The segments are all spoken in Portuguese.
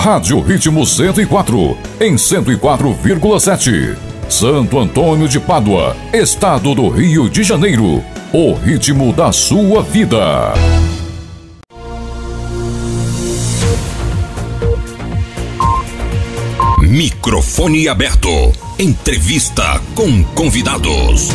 Rádio Ritmo 104, em 104,7. Santo Antônio de Pádua, Estado do Rio de Janeiro. O ritmo da sua vida. Microfone aberto. Entrevista com convidados.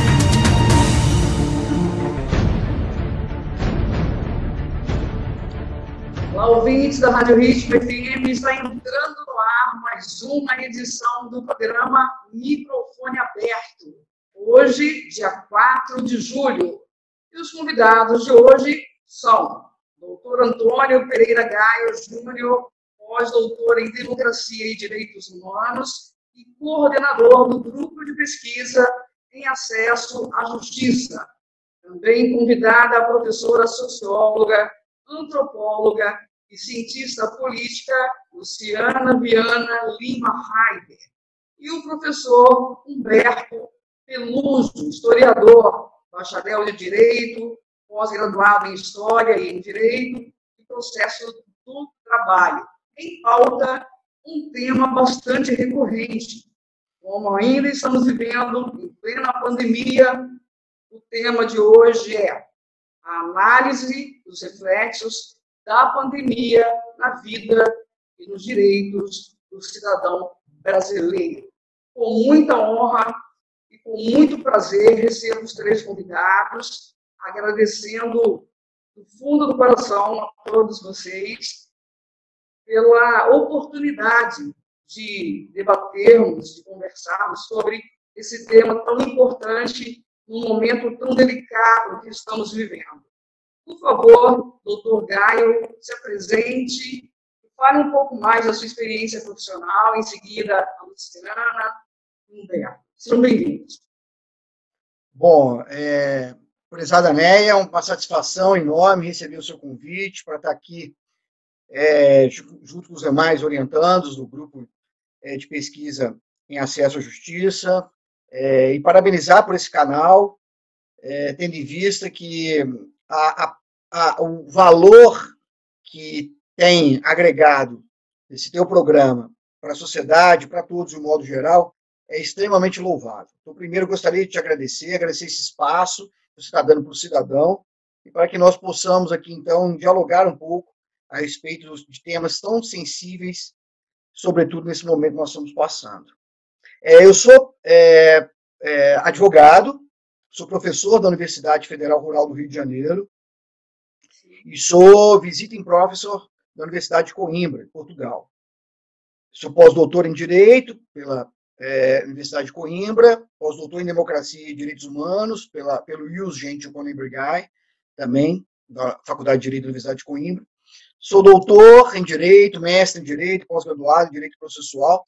Olá, ouvintes da Rádio Ritmo FM, está entrando no ar mais uma edição do programa Microfone Aberto. Hoje, dia 4 de julho. E os convidados de hoje são Dr. Antônio Pereira Gaio Júnior, pós-doutor em Democracia e Direitos Humanos e coordenador do Grupo de Pesquisa em Acesso à Justiça. Também convidada a professora socióloga, antropóloga e cientista política Luciana Viana Lima Raider. E o professor Humberto Peluso, historiador, bacharel de Direito, pós-graduado em História e em Direito e Processo do Trabalho. Em pauta, um tema bastante recorrente. Como ainda estamos vivendo em plena pandemia, o tema de hoje é a análise dos reflexos da pandemia na vida e nos direitos do cidadão brasileiro. Com muita honra e com muito prazer, recebo os três convidados, agradecendo do fundo do coração a todos vocês pela oportunidade de debatermos, de conversarmos sobre esse tema tão importante num momento tão delicado que estamos vivendo. Por favor, doutor Gaio, se apresente, fale um pouco mais da sua experiência profissional, em seguida a Luciana e Humberto. Sejam bem-vindos. Bom, prezada Neia, é uma satisfação enorme receber o seu convite para estar aqui junto com os demais orientandos do grupo de pesquisa em acesso à justiça, e parabenizar por esse canal, tendo em vista que o valor que tem agregado esse teu programa para a sociedade, para todos de um modo geral, é extremamente louvável. Então, primeiro, eu gostaria de te agradecer esse espaço que você está dando para o cidadão, e para que nós possamos aqui, então, dialogar um pouco a respeito de temas tão sensíveis, sobretudo nesse momento que nós estamos passando. Eu sou advogado, sou professor da Universidade Federal Rural do Rio de Janeiro e sou visiting professor da Universidade de Coimbra, em Portugal. Sou pós-doutor em Direito pela Universidade de Coimbra, pós-doutor em Democracia e Direitos Humanos pelo Ius Gentium Coimbra, também, da Faculdade de Direito da Universidade de Coimbra. Sou doutor em Direito, mestre em Direito, pós-graduado em Direito Processual,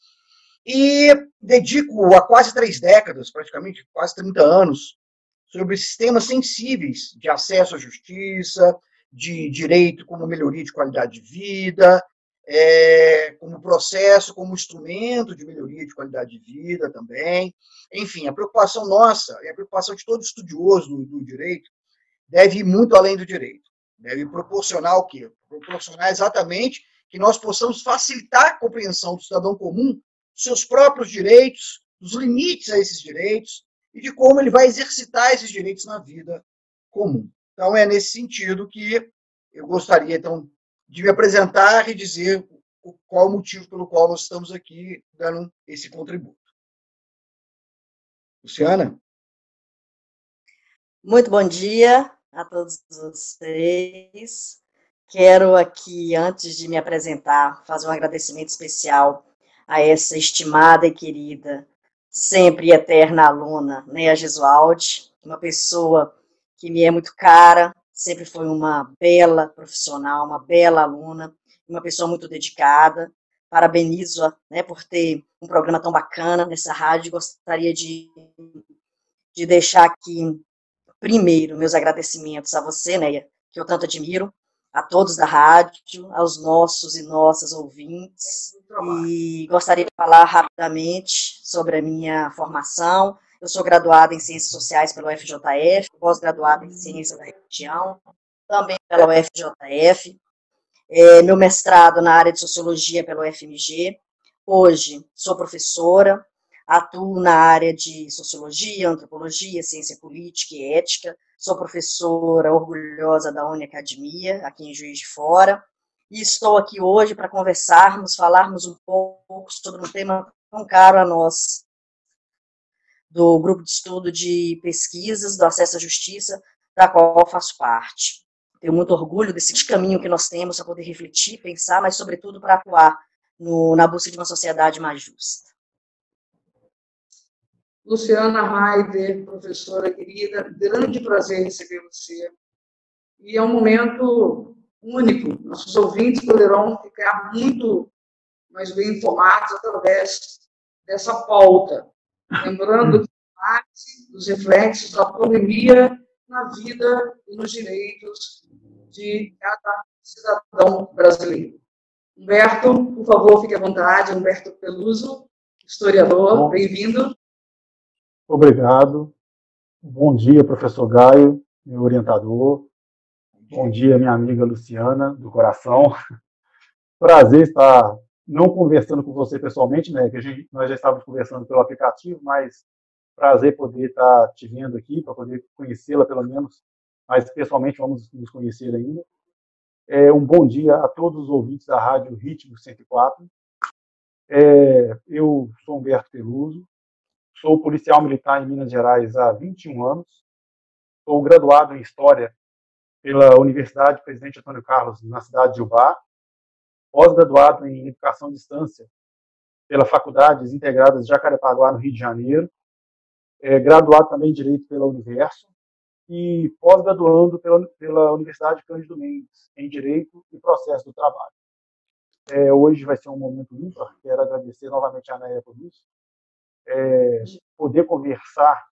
e dedico há quase 3 décadas, praticamente quase 30 anos, sobre esses temas sensíveis de acesso à justiça, de direito como melhoria de qualidade de vida, como processo, como instrumento de melhoria de qualidade de vida também. Enfim, a preocupação nossa e a preocupação de todo estudioso do direito deve ir muito além do direito. Deve proporcionar o quê? Proporcionar exatamente que nós possamos facilitar a compreensão do cidadão comum dos seus próprios direitos, dos limites a esses direitos e de como ele vai exercitar esses direitos na vida comum. Então, é nesse sentido que eu gostaria, então, de me apresentar e dizer qual o motivo pelo qual nós estamos aqui dando esse contributo. Luciana? Muito bom dia a todos vocês. Quero aqui, antes de me apresentar, fazer um agradecimento especial a essa estimada e querida, sempre eterna aluna, Neia Gesualdi, uma pessoa que me é muito cara, sempre foi uma bela profissional, uma bela aluna, uma pessoa muito dedicada. Parabenizo-a, por ter um programa tão bacana nessa rádio. Gostaria de deixar aqui, primeiro, meus agradecimentos a você, Neia, que eu tanto admiro, a todos da rádio, aos nossos e nossas ouvintes, e gostaria de falar rapidamente sobre a minha formação. Eu sou graduada em Ciências Sociais pela UFJF, pós-graduada em Ciência da Religião, também pela UFJF, meu mestrado na área de Sociologia pelo UFMG. Hoje sou professora, atuo na área de Sociologia, Antropologia, Ciência Política e Ética. Sou professora orgulhosa da Uniacademia, aqui em Juiz de Fora. E estou aqui hoje para falarmos um pouco sobre um tema tão caro a nós, do grupo de estudo de pesquisas do acesso à justiça, da qual eu faço parte. Tenho muito orgulho desse caminho que nós temos para poder refletir, pensar, mas, sobretudo, para atuar na busca de uma sociedade mais justa. Luciana Raider, professora querida, grande prazer receber você. E é um momento único. Nossos ouvintes poderão ficar muito mais bem informados através dessa pauta. Lembrando que parte dos reflexos da pandemia na vida e nos direitos de cada cidadão brasileiro. Humberto, por favor, fique à vontade. Humberto Peluso, historiador, bem-vindo. Obrigado. Bom dia, professor Gaio, meu orientador. Bom dia, minha amiga Luciana, do coração. Prazer estar não conversando com você pessoalmente, né? Que nós já estávamos conversando pelo aplicativo, mas prazer poder estar te vendo aqui, para poder conhecê-la pelo menos, mas pessoalmente vamos nos conhecer ainda. Um bom dia a todos os ouvintes da Rádio Ritmo 104. Eu sou Humberto Peluso, sou policial militar em Minas Gerais há 21 anos, sou graduado em História pela Universidade Presidente Antônio Carlos, na cidade de Ubá, pós-graduado em Educação à Distância pela Faculdades Integradas de Jacarepaguá, no Rio de Janeiro, graduado também em Direito pela Universo e pós-graduando pela Universidade Cândido Mendes, em Direito e Processo do Trabalho. Hoje vai ser um momento ímpar, quero agradecer novamente a Anaia por isso, poder conversar,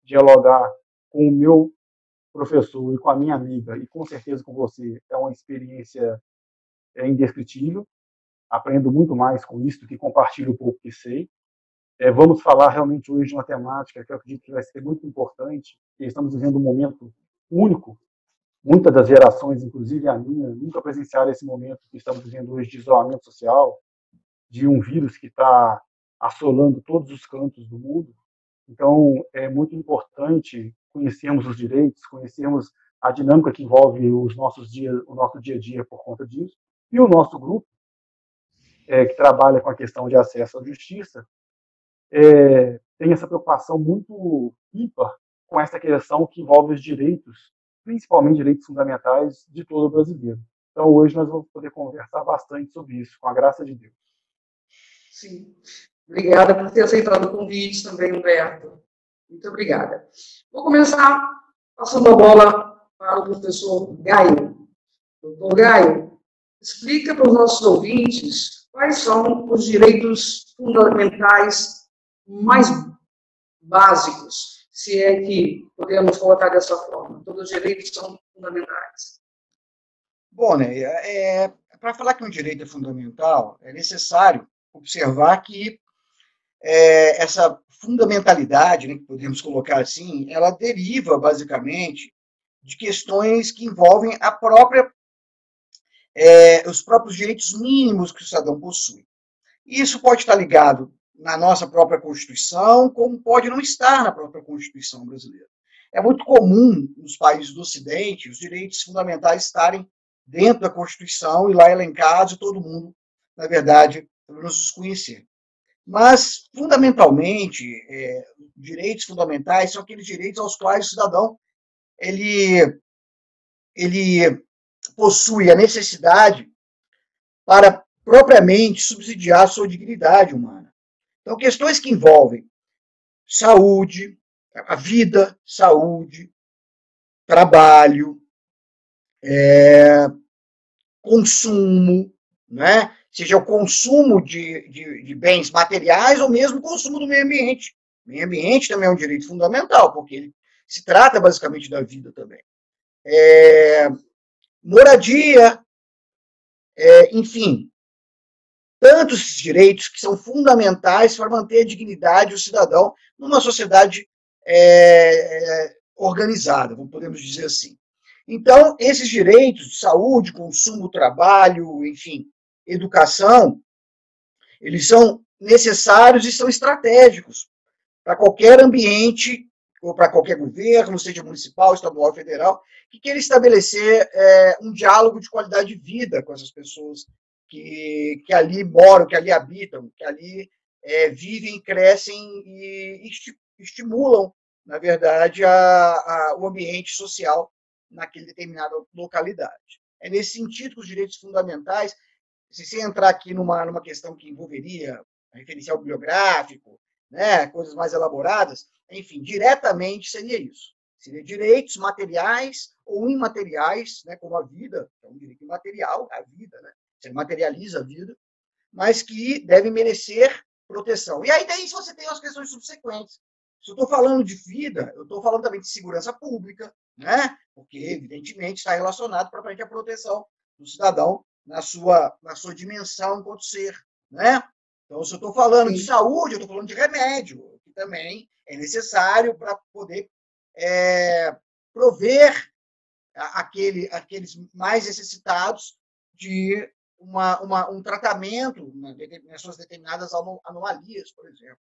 dialogar com o meu professor e com a minha amiga, e com certeza com você, é uma experiência indescritível. Aprendo muito mais com isso do que compartilho o pouco que sei. Vamos falar realmente hoje de uma temática que eu acredito que vai ser muito importante, porque estamos vivendo um momento único. Muitas das gerações, inclusive a minha, nunca presenciaram esse momento que estamos vivendo hoje de isolamento social, de um vírus que está assolando todos os cantos do mundo. Então, é muito importante conhecermos os direitos, conhecermos a dinâmica que envolve o nosso dia a dia por conta disso. E o nosso grupo, que trabalha com a questão de acesso à justiça, tem essa preocupação muito ímpar com essa questão que envolve os direitos, principalmente direitos fundamentais de todo brasileiro. Então, hoje nós vamos poder conversar bastante sobre isso, com a graça de Deus. Sim. Obrigada por ter aceitado o convite também, Humberto. Muito obrigada. Vou começar passando a bola para o professor Gaio. Doutor Gaio, explica para os nossos ouvintes quais são os direitos fundamentais mais básicos, se é que podemos colocar dessa forma. Todos os direitos são fundamentais. Bom, né, para falar que um direito é fundamental, é necessário observar que essa fundamentalidade, né, que podemos colocar assim, ela deriva, basicamente, de questões que envolvem os próprios direitos mínimos que o cidadão possui. Isso pode estar ligado na nossa própria Constituição, como pode não estar na própria Constituição brasileira. É muito comum, nos países do Ocidente, os direitos fundamentais estarem dentro da Constituição e lá elencados, e todo mundo, na verdade, pelo menos os conhecer. Mas, fundamentalmente, direitos fundamentais são aqueles direitos aos quais o cidadão ele possui a necessidade para propriamente subsidiar a sua dignidade humana. Então, questões que envolvem saúde, a vida, saúde, trabalho, consumo, né? Seja o consumo de bens materiais ou mesmo o consumo do meio ambiente. O meio ambiente também é um direito fundamental, porque ele se trata basicamente da vida também. Moradia, enfim, tantos direitos que são fundamentais para manter a dignidade do cidadão numa sociedade organizada, podemos dizer assim. Então, esses direitos de saúde, consumo, trabalho, enfim, educação, eles são necessários e são estratégicos para qualquer ambiente, ou para qualquer governo, seja municipal, estadual, federal, que queira estabelecer um diálogo de qualidade de vida com essas pessoas que ali moram, que ali habitam, que ali vivem, crescem e estimulam, na verdade, o ambiente social naquela determinada localidade. É nesse sentido que os direitos fundamentais, se entrar aqui numa questão que envolveria referencial bibliográfico, né, coisas mais elaboradas, enfim, diretamente seria isso. Seria direitos materiais ou imateriais, né, como a vida, que é um direito imaterial, a vida, né, você materializa a vida, mas que devem merecer proteção. E aí daí você tem as questões subsequentes. Se eu estou falando de vida, eu estou falando também de segurança pública, né, porque, evidentemente, está relacionado propriamente à proteção do cidadão na sua dimensão enquanto ser, né? Então, se eu estou falando de saúde, eu estou falando de remédio, que também é necessário para poder prover aqueles mais necessitados de um tratamento nas suas determinadas anomalias, por exemplo.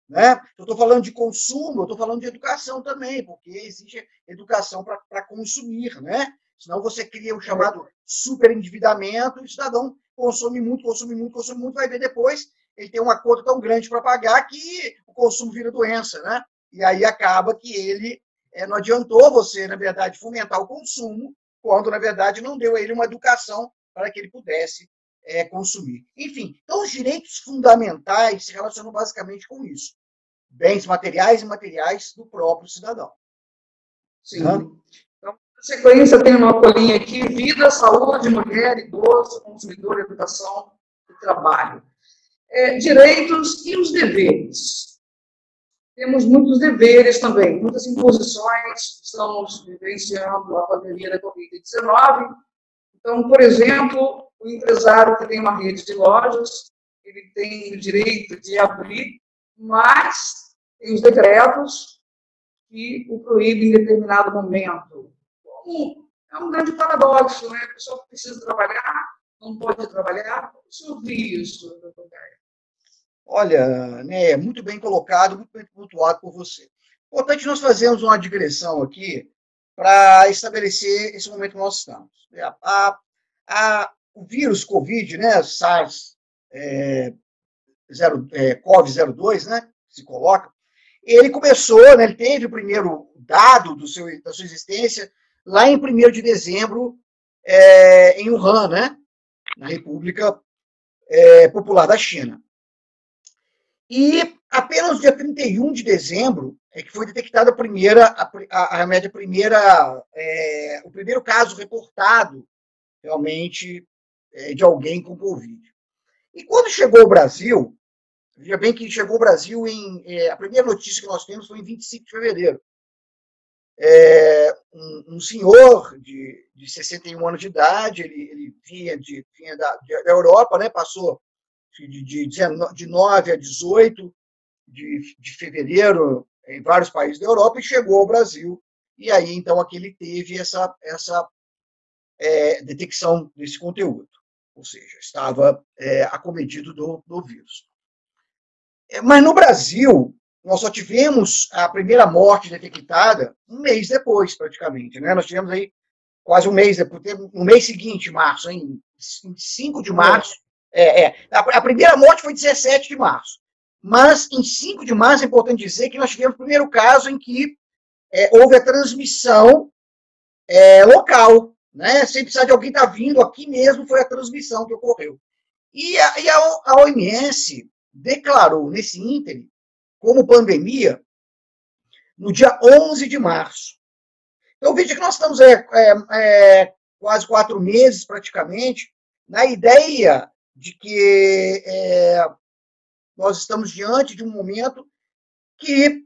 Né? Eu estou falando de consumo, eu estou falando de educação também, porque existe educação para consumir, né? Senão você cria o chamado superendividamento, e o cidadão consome muito, vai ver depois, ele tem uma conta tão grande para pagar que o consumo vira doença, né? E aí acaba que ele não adiantou você, na verdade, fomentar o consumo, quando, na verdade, não deu a ele uma educação para que ele pudesse consumir. Enfim, então os direitos fundamentais se relacionam basicamente com isso. Bens materiais e imateriais do próprio cidadão. Sim. Então, na sequência, tem uma colinha aqui: vida, saúde, mulher, idoso, consumidor, educação e trabalho. Direitos e os deveres. Temos muitos deveres também, muitas imposições. Estamos vivenciando a pandemia da Covid-19. Então, por exemplo, o empresário que tem uma rede de lojas, ele tem o direito de abrir, mas tem os decretos que o proíbem em determinado momento. É um grande paradoxo, né? A pessoa precisa trabalhar, não pode trabalhar. Como você ouviu isso, doutor Caio? Olha, né, muito bem colocado, muito bem pontuado por você. Importante nós fazermos uma digressão aqui para estabelecer esse momento que nós estamos. O vírus Covid, né, SARS-CoV-02, né, se coloca, ele começou, né, ele teve o primeiro dado da sua existência lá em 1º de dezembro, em Wuhan, né, na República Popular da China. E apenas no dia 31 de dezembro é que foi detectada o primeiro caso reportado, realmente, de alguém com Covid. E quando chegou ao Brasil, veja bem que chegou ao Brasil a primeira notícia que nós temos foi em 25 de fevereiro. Um senhor de 61 anos de idade, ele vinha da Europa, né, passou de 9 a 18 de fevereiro em vários países da Europa e chegou ao Brasil. E aí, então, aqui ele teve essa detecção desse conteúdo, ou seja, estava acometido do vírus. Mas no Brasil, nós só tivemos a primeira morte detectada um mês depois, praticamente, né? Nós tivemos aí quase um mês depois, no mês seguinte, março, em 5 de março. A primeira morte foi 17 de março. Mas em 5 de março é importante dizer que nós tivemos o primeiro caso em que houve a transmissão local, né? Sem precisar de alguém estar vindo, aqui mesmo foi a transmissão que ocorreu. E a OMS declarou nesse ínterim como pandemia no dia 11 de março. Então, veja que nós estamos quase 4 meses, praticamente, na ideia de que nós estamos diante de um momento que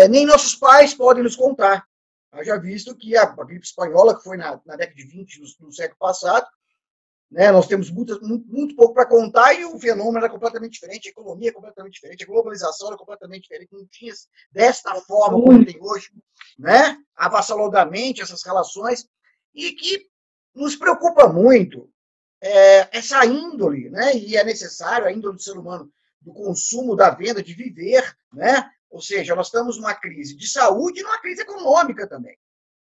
nem nossos pais podem nos contar. Eu já visto que a gripe espanhola, que foi na década de 20 do século passado, né? Nós temos muito pouco para contar e o fenômeno era completamente diferente, a economia é completamente diferente, a globalização era completamente diferente, não tinha desta forma como tem hoje, né? Avassaladoramente essas relações, e que nos preocupa muito essa índole, né? E é necessário a índole do ser humano, do consumo, da venda, de viver, né? Ou seja, nós estamos numa crise de saúde e numa crise econômica também.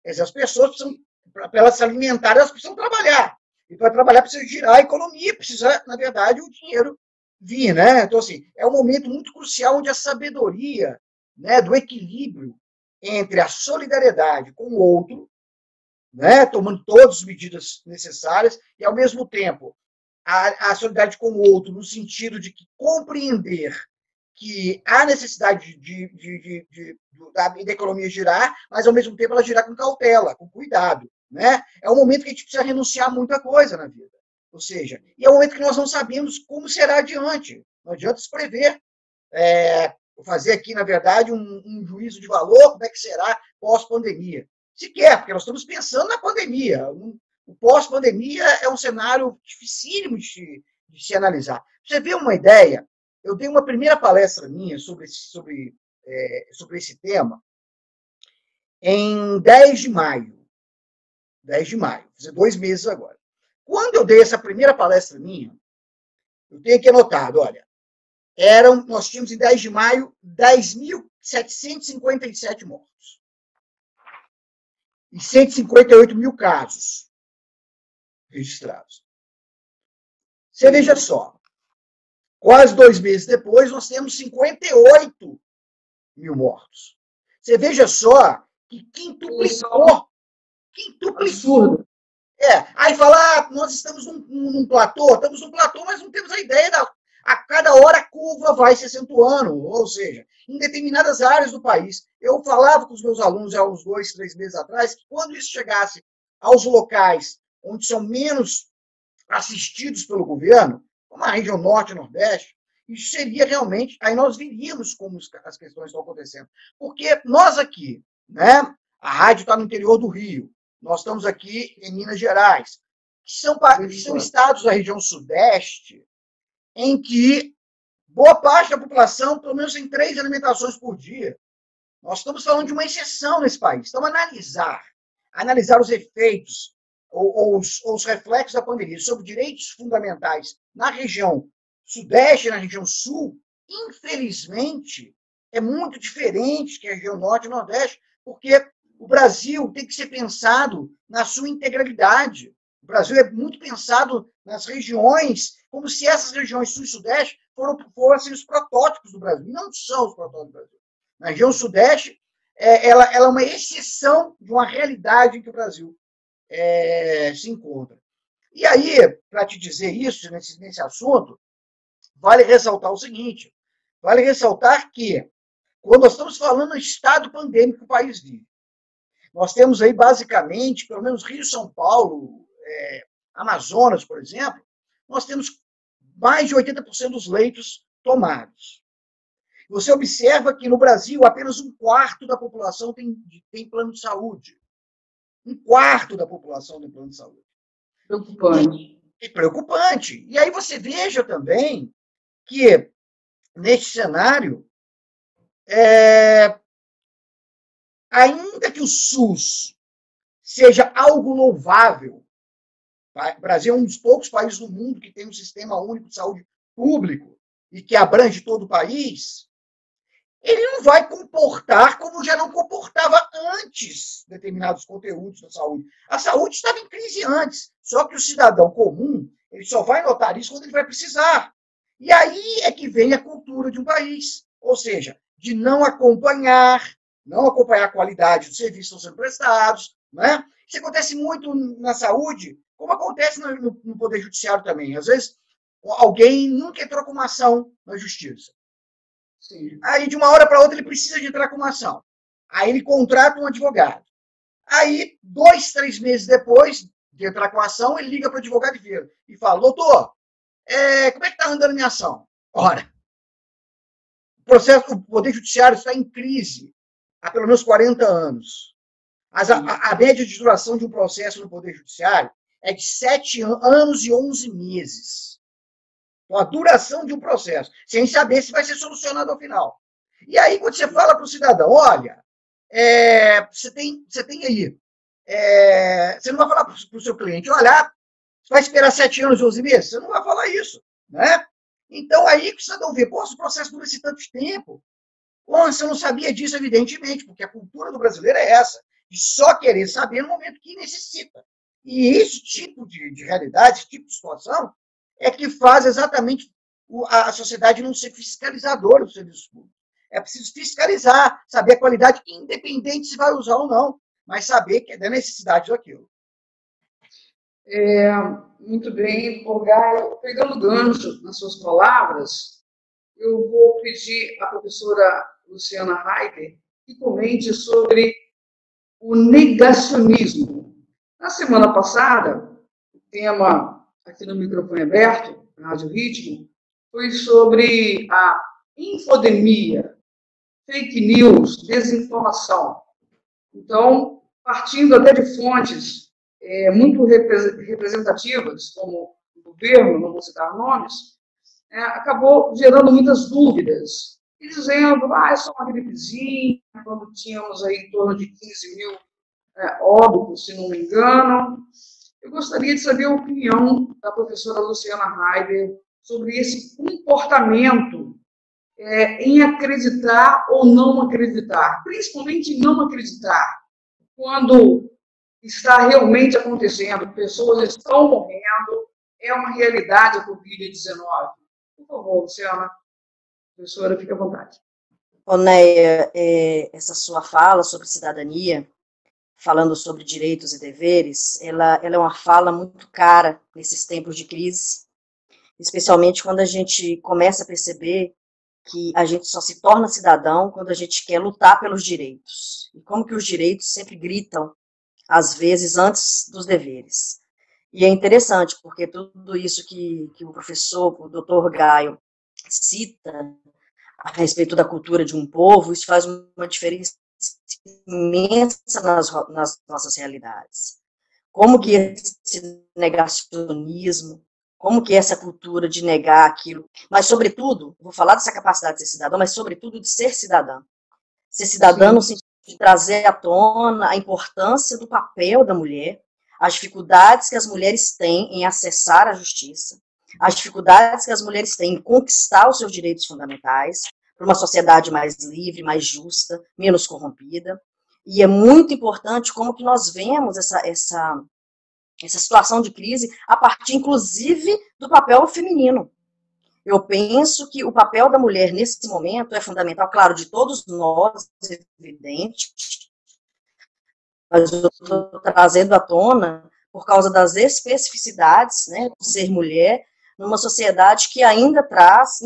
Quer dizer, as pessoas precisam, para elas se alimentarem, elas precisam trabalhar. E para trabalhar precisa girar a economia, precisa, na verdade, o dinheiro vir, né? Então, assim, é um momento muito crucial onde a sabedoria, né, do equilíbrio entre a solidariedade com o outro, né, tomando todas as medidas necessárias, e, ao mesmo tempo, a solidariedade com o outro, no sentido de que compreender que há necessidade da economia girar, mas, ao mesmo tempo, ela girar com cautela, com cuidado. Né? É um momento que a gente precisa renunciar a muita coisa na vida. Ou seja, e é um momento que nós não sabemos como será adiante. Não adianta se prever. Vou fazer aqui, na verdade, um juízo de valor, como é que será pós-pandemia. Sequer, porque nós estamos pensando na pandemia. O pós-pandemia é um cenário dificílimo de se analisar. Pra você ver uma ideia, eu dei uma primeira palestra minha sobre esse tema em 10 de maio. 10 de maio, fazer 2 meses agora. Quando eu dei essa primeira palestra minha, eu tenho aqui anotado, olha, nós tínhamos em 10 de maio 10.757 mortos. E 158 mil casos registrados. Você veja só, quase 2 meses depois, nós temos 58 mil mortos. Você veja só que quintuplicou. Absurdo. Aí fala, nós estamos num platô, mas não temos a ideia a cada hora a curva vai se acentuando, ou seja, em determinadas áreas do país. Eu falava com os meus alunos há uns 2, 3 meses atrás que quando isso chegasse aos locais onde são menos assistidos pelo governo, como a região norte e nordeste, isso seria realmente, aí nós viríamos como as questões estão acontecendo. Porque nós aqui, né, a rádio está no interior do Rio, nós estamos aqui em Minas Gerais, que são estados da região sudeste, em que boa parte da população, pelo menos, tem 3 alimentações por dia. Nós estamos falando de uma exceção nesse país. Então, analisar os efeitos ou os reflexos da pandemia sobre direitos fundamentais na região sudeste e na região sul, infelizmente, é muito diferente que a região norte e nordeste, porque o Brasil tem que ser pensado na sua integralidade. O Brasil é muito pensado nas regiões, como se essas regiões sul e sudeste fossem os protótipos do Brasil. E não são os protótipos do Brasil. Na região sudeste, ela é uma exceção de uma realidade em que o Brasil se encontra. E aí, para te dizer isso, nesse assunto, vale ressaltar o seguinte, vale ressaltar que, quando nós estamos falando do estado pandêmico que o país vive, nós temos aí, basicamente, pelo menos Rio, São Paulo, Amazonas, por exemplo, nós temos mais de 80% dos leitos tomados. Você observa que no Brasil apenas 1/4 da população tem plano de saúde. 1/4 da população tem plano de saúde. Preocupante. É preocupante. E aí você veja também que, neste cenário, ainda que o SUS seja algo louvável, o Brasil é um dos poucos países do mundo que tem um sistema único de saúde público e que abrange todo o país, ele não vai comportar como já não comportava antes determinados conteúdos da saúde. A saúde estava em crise antes, só que o cidadão comum ele só vai notar isso quando ele vai precisar. E aí é que vem a cultura de um país, ou seja, de não acompanhar a qualidade dos serviços que estão sendo prestados. Né? Isso acontece muito na saúde, como acontece no Poder Judiciário também. Às vezes, alguém nunca entrou com uma ação na Justiça. Sim. Aí, de uma hora para outra, ele precisa de entrar com uma ação. Aí, ele contrata um advogado. Aí, 2, 3 meses depois de entrar com a ação, ele liga para o advogado e fala, doutor, como é que está andando a minha ação? Ora, o Poder Judiciário está em crise há pelo menos 40 anos. A média de duração de um processo no Poder Judiciário é de 7 anos e 11 meses. Então, a duração de um processo, sem saber se vai ser solucionado ao final. E aí, quando você fala para o cidadão, olha, você tem aí, você não vai falar para o seu cliente, olha, você vai esperar 7 anos e 11 meses? Você não vai falar isso, né? Então, aí que o cidadão vê, o processo dura esse tanto tempo. Bom, você não sabia disso, evidentemente, porque a cultura do brasileiro é essa, de só querer saber no momento que necessita. E esse tipo de realidade, esse tipo de situação, é que faz exatamente a sociedade não ser fiscalizadora do serviço público. É preciso fiscalizar, saber a qualidade, independente se vai usar ou não, mas saber que é da necessidade daquilo. Muito bem, Gaio, pegando gancho nas suas palavras, eu vou pedir à professora Luciana Heider que comente sobre o negacionismo. Na semana passada, o tema aqui no Microfone Aberto, na Rádio Ritmo, foi sobre a infodemia, fake news, desinformação. Então, partindo até de fontes muito representativas, como o governo, não vou citar nomes, acabou gerando muitas dúvidas, e dizendo, é só uma gripezinha, quando tínhamos aí em torno de 15 mil óbitos, se não me engano. Eu gostaria de saber a opinião da professora Luciana Heider sobre esse comportamento em acreditar ou não acreditar, principalmente em não acreditar, quando está realmente acontecendo, pessoas estão morrendo, é uma realidade a Covid-19. Por favor, Luciana, professora, fique à vontade. Neia, essa sua fala sobre cidadania, falando sobre direitos e deveres, ela é uma fala muito cara nesses tempos de crise, especialmente quando a gente começa a perceber que a gente só se torna cidadão quando a gente quer lutar pelos direitos. E como que os direitos sempre gritam, às vezes, antes dos deveres. E é interessante, porque tudo isso que o professor, o doutor Gaio, cita a respeito da cultura de um povo, isso faz uma diferença imensa nas nossas realidades. Como que esse negacionismo, como que essa cultura de negar aquilo, mas sobretudo, vou falar dessa capacidade de ser cidadão, mas sobretudo de ser cidadã. Ser cidadã no sentido de trazer à tona a importância do papel da mulher, as dificuldades que as mulheres têm em acessar a justiça, as dificuldades que as mulheres têm em conquistar os seus direitos fundamentais, para uma sociedade mais livre, mais justa, menos corrompida. E é muito importante como que nós vemos essa situação de crise a partir, inclusive, do papel feminino. Eu penso que o papel da mulher nesse momento é fundamental, claro, de todos nós, evidente, mas eu estou trazendo à tona por causa das especificidades, né, de ser mulher, numa sociedade que ainda traz,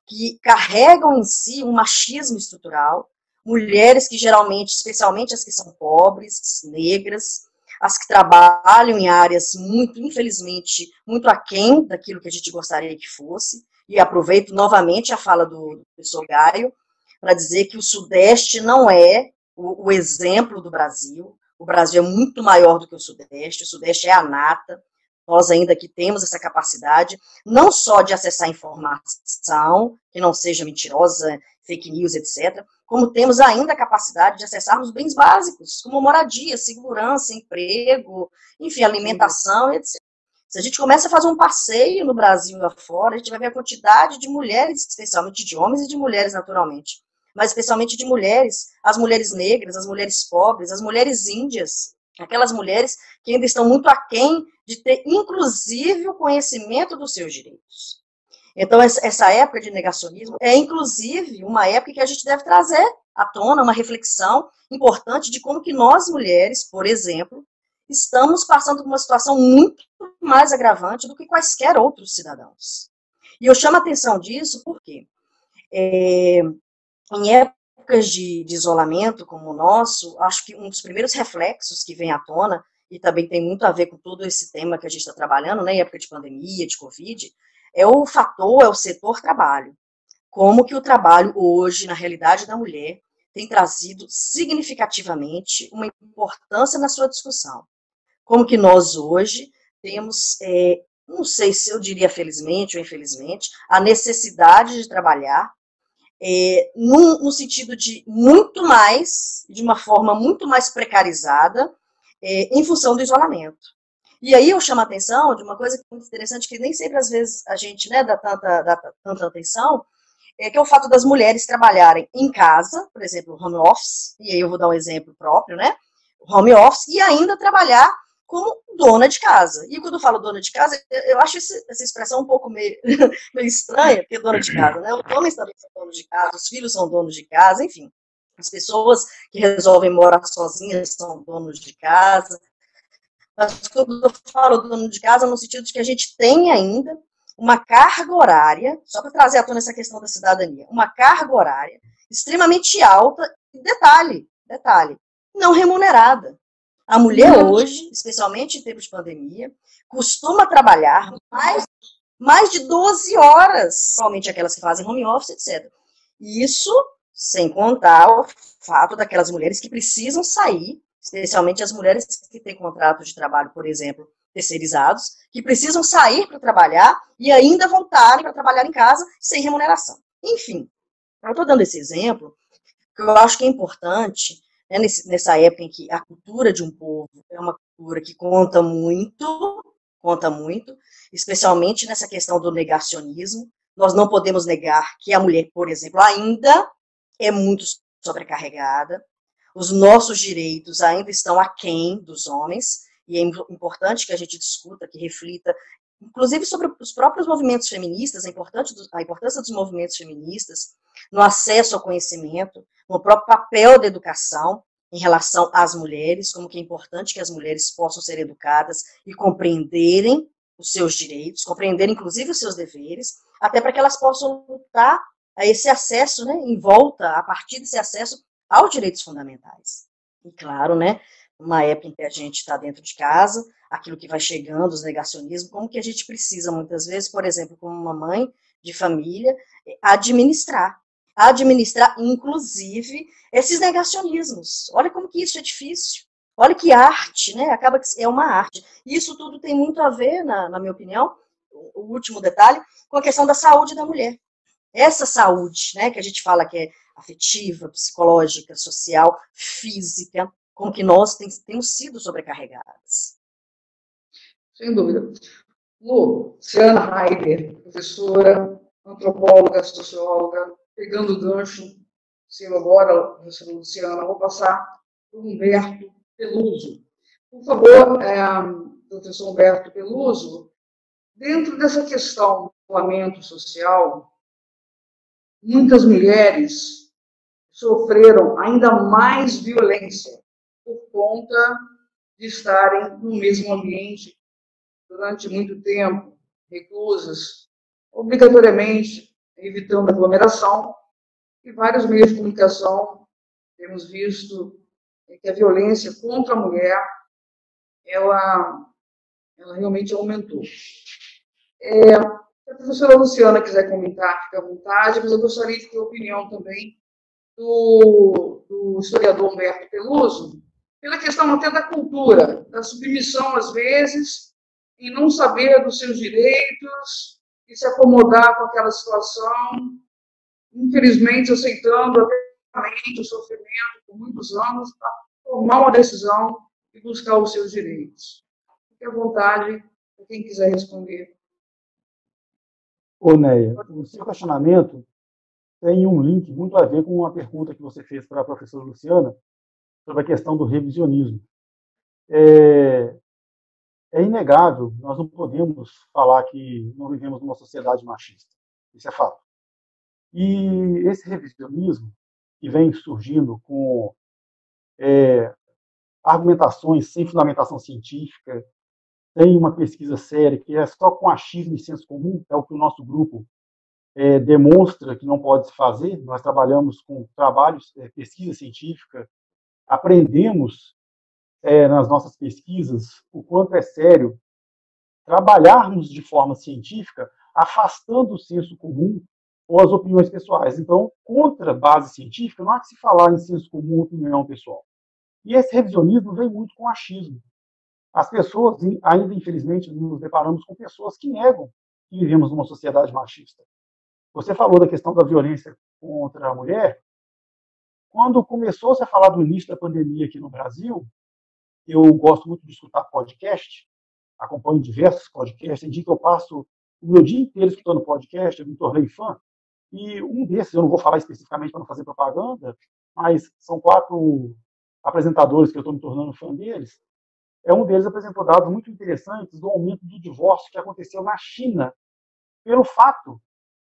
que carregam em si um machismo estrutural, mulheres que geralmente, especialmente as que são pobres, negras, as que trabalham em áreas muito, infelizmente, muito aquém daquilo que a gente gostaria que fosse, e aproveito novamente a fala do professor Gaio, para dizer que o Sudeste não é o exemplo do Brasil. O Brasil é muito maior do que o Sudeste é a nata. Nós ainda que temos essa capacidade, não só de acessar informação, que não seja mentirosa, fake news, etc., como temos ainda a capacidade de acessarmos bens básicos, como moradia, segurança, emprego, enfim, alimentação, etc. Se a gente começa a fazer um passeio no Brasil e afora, a gente vai ver a quantidade de mulheres, especialmente de homens e de mulheres, naturalmente, mas especialmente de mulheres, as mulheres negras, as mulheres pobres, as mulheres índias, aquelas mulheres que ainda estão muito aquém de ter, inclusive, o conhecimento dos seus direitos. Então, essa época de negacionismo é, inclusive, uma época que a gente deve trazer à tona uma reflexão importante de como que nós, mulheres, por exemplo, estamos passando por uma situação muito mais agravante do que quaisquer outros cidadãos. E eu chamo a atenção disso porque, em épocas de isolamento como o nosso, acho que um dos primeiros reflexos que vem à tona, e também tem muito a ver com todo esse tema que a gente está trabalhando, né, em época de pandemia, de Covid, é o setor trabalho. Como que o trabalho hoje, na realidade da mulher, tem trazido significativamente uma importância na sua discussão. Como que nós hoje temos, não sei se eu diria felizmente ou infelizmente, a necessidade de trabalhar no sentido de muito mais, de uma forma muito mais precarizada, em função do isolamento. E aí eu chamo a atenção de uma coisa que é muito interessante, que nem sempre, às vezes, a gente, né, dá tanta atenção, que é o fato das mulheres trabalharem em casa, por exemplo, home office, e aí eu vou dar um exemplo próprio, né, home office, e ainda trabalhar como dona de casa. E quando eu falo dona de casa, eu acho essa expressão um pouco meio estranha, porque dona de casa, né, os homens também são donos de casa, os filhos são donos de casa, enfim, as pessoas que resolvem morar sozinhas são donos de casa. Mas quando eu falo dono de casa, no sentido de que a gente tem ainda uma carga horária, só para trazer à tona essa questão da cidadania, uma carga horária extremamente alta, detalhe, não remunerada. A mulher hoje, especialmente em tempos de pandemia, costuma trabalhar mais de 12 horas, principalmente aquelas que fazem home office, etc. Isso sem contar o fato daquelas mulheres que precisam sair, especialmente as mulheres que têm contratos de trabalho, por exemplo, terceirizados, que precisam sair para trabalhar e ainda voltarem para trabalhar em casa sem remuneração. Enfim, eu estou dando esse exemplo, que eu acho que é importante, né, nessa época em que a cultura de um povo é uma cultura que conta muito, especialmente nessa questão do negacionismo. Nós não podemos negar que a mulher, por exemplo, ainda é muito sobrecarregada, os nossos direitos ainda estão aquém dos homens, e é importante que a gente discuta, que reflita, inclusive sobre os próprios movimentos feministas, a importância dos movimentos feministas no acesso ao conhecimento, no próprio papel da educação em relação às mulheres, como que é importante que as mulheres possam ser educadas e compreenderem os seus direitos, compreender inclusive os seus deveres, até para que elas possam lutar a esse acesso, né, em volta, a partir desse acesso aos direitos fundamentais. E claro, né, uma época em que a gente está dentro de casa, aquilo que vai chegando, os negacionismos, como que a gente precisa, muitas vezes, por exemplo, como uma mãe de família, administrar, inclusive, esses negacionismos. Olha como que isso é difícil. Olha que arte, né? Acaba que é uma arte. E isso tudo tem muito a ver, na minha opinião, o último detalhe, com a questão da saúde da mulher. Essa saúde, né, que a gente fala que é afetiva, psicológica, social, física, com que nós temos sido sobrecarregadas. Sem dúvida. Luciana Heider, professora, antropóloga, socióloga, pegando o gancho seu agora, professora Luciana, vou passar para o Humberto Peluso. Por favor, professor Humberto Peluso, dentro dessa questão do isolamento social, muitas mulheres sofreram ainda mais violência por conta de estarem no mesmo ambiente durante muito tempo, reclusas, obrigatoriamente evitando aglomeração, e vários meios de comunicação temos visto que a violência contra a mulher, ela realmente aumentou. Se a professora Luciana quiser comentar, fique à vontade, mas eu gostaria de ter a opinião também do historiador Humberto Peluso, pela questão até da cultura, da submissão, às vezes, em não saber dos seus direitos e se acomodar com aquela situação, infelizmente aceitando até o sofrimento por muitos anos para tomar uma decisão e buscar os seus direitos. Fique à vontade, para quem quiser responder. Ô, Neia, o seu questionamento tem um link muito a ver com uma pergunta que você fez para a professora Luciana sobre a questão do revisionismo. É inegável, nós não podemos falar que não vivemos numa sociedade machista. Isso é fato. E esse revisionismo, que vem surgindo com argumentações sem fundamentação científica, tem uma pesquisa séria que é só com achismo e senso comum, é o que o nosso grupo demonstra que não pode se fazer. Nós trabalhamos com trabalhos, pesquisa científica, aprendemos nas nossas pesquisas o quanto é sério trabalharmos de forma científica, afastando o senso comum ou as opiniões pessoais. Então, contra a base científica, não há que se falar em senso comum ou opinião pessoal. E esse revisionismo vem muito com achismo. as pessoas, ainda infelizmente, nos deparamos com pessoas que negam que vivemos numa sociedade machista. Você falou da questão da violência contra a mulher. Quando começou-se a falar do início da pandemia aqui no Brasil, eu gosto muito de escutar podcast, acompanho diversos podcasts, em dia que eu passo o meu dia inteiro escutando podcast, eu me tornei fã, e um desses, eu não vou falar especificamente para não fazer propaganda, mas são 4 apresentadores que eu estou me tornando fã deles. Um deles apresentou dados muito interessantes do aumento do divórcio que aconteceu na China, pelo fato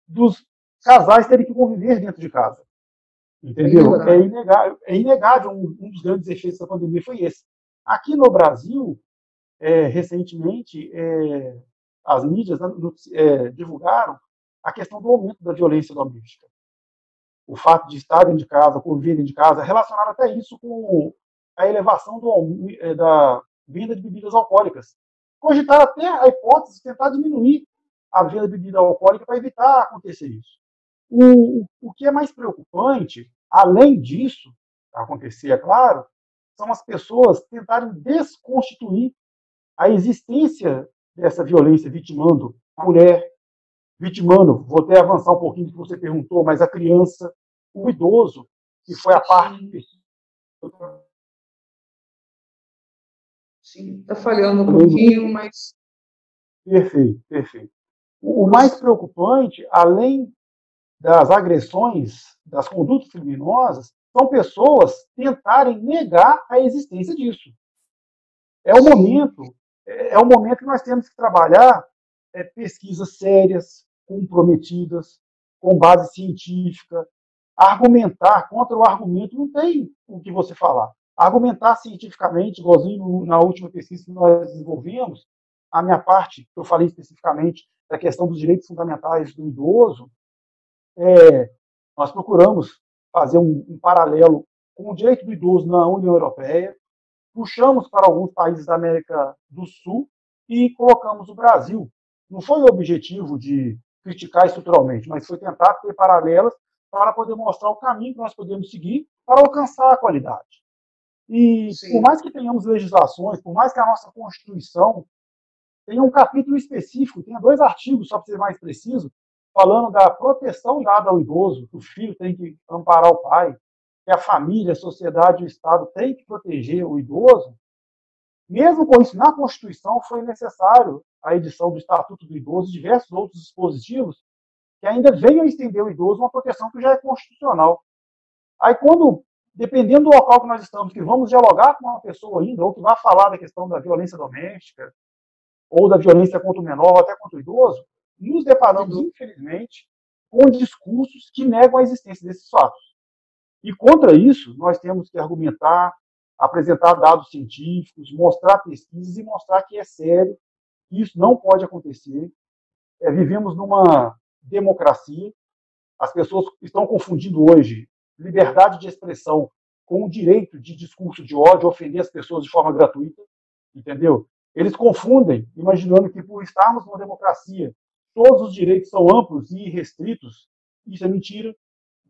dos casais terem que conviver dentro de casa. Entendeu? É inegável. Um dos grandes efeitos da pandemia foi esse. Aqui no Brasil, recentemente, as mídias divulgaram a questão do aumento da violência doméstica. O fato de estarem de casa, conviverem de casa, relacionado até isso com a elevação da venda de bebidas alcoólicas. Cogitar até a hipótese de tentar diminuir a venda de bebida alcoólica para evitar acontecer isso. O que é mais preocupante, além disso acontecer, é claro, são as pessoas tentarem desconstituir a existência dessa violência, vitimando a mulher, vitimando, vou até avançar um pouquinho do que você perguntou, mas a criança, o idoso, que foi a parte... Sim, está falhando um pouquinho, mas... Perfeito. O mais preocupante, além das agressões, das condutas criminosas, são pessoas tentarem negar a existência disso. É o momento que nós temos que trabalhar pesquisas sérias, comprometidas, com base científica, argumentar contra o argumento, não tem o que você falar. Argumentar cientificamente, igualzinho na última pesquisa que nós desenvolvemos, a minha parte, que eu falei especificamente da questão dos direitos fundamentais do idoso, nós procuramos fazer um paralelo com o direito do idoso na União Europeia, puxamos para alguns países da América do Sul e colocamos o Brasil. Não foi o objetivo de criticar estruturalmente, mas foi tentar ter paralelas para poder mostrar o caminho que nós podemos seguir para alcançar a qualidade. E por mais que tenhamos legislações, por mais que a nossa Constituição tenha um capítulo específico, tenha 2 artigos, só para ser mais preciso, falando da proteção dada ao idoso, que o filho tem que amparar o pai, que a família, a sociedade e o Estado têm que proteger o idoso, mesmo com isso, na Constituição foi necessário a edição do Estatuto do Idoso e diversos outros dispositivos que ainda venham estender ao idoso uma proteção que já é constitucional. Aí quando, dependendo do local que nós estamos, que vamos dialogar com uma pessoa ainda, ou que vai falar da questão da violência doméstica, ou da violência contra o menor, ou até contra o idoso, nos deparamos, infelizmente, com discursos que negam a existência desses fatos. E contra isso, nós temos que argumentar, apresentar dados científicos, mostrar pesquisas e mostrar que é sério, que isso não pode acontecer. Vivemos numa democracia, as pessoas estão confundindo hoje liberdade de expressão com o direito de discurso de ódio, ofender as pessoas de forma gratuita, entendeu? Eles confundem, imaginando que por estarmos numa democracia, todos os direitos são amplos e irrestritos. Isso é mentira.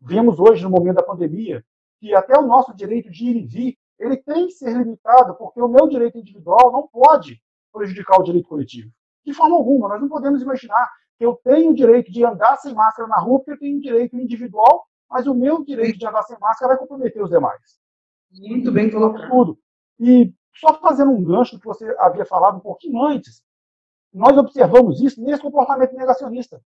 Vemos hoje, no momento da pandemia, que até o nosso direito de ir e vir, ele tem que ser limitado, porque o meu direito individual não pode prejudicar o direito coletivo. De forma alguma, nós não podemos imaginar que eu tenho o direito de andar sem máscara na rua, porque eu tenho um direito individual, mas o meu direito de andar sem máscara vai comprometer os demais. Muito bem colocado. Tudo. E só fazendo um gancho que você havia falado um pouquinho antes, nós observamos isso nesse comportamento negacionista.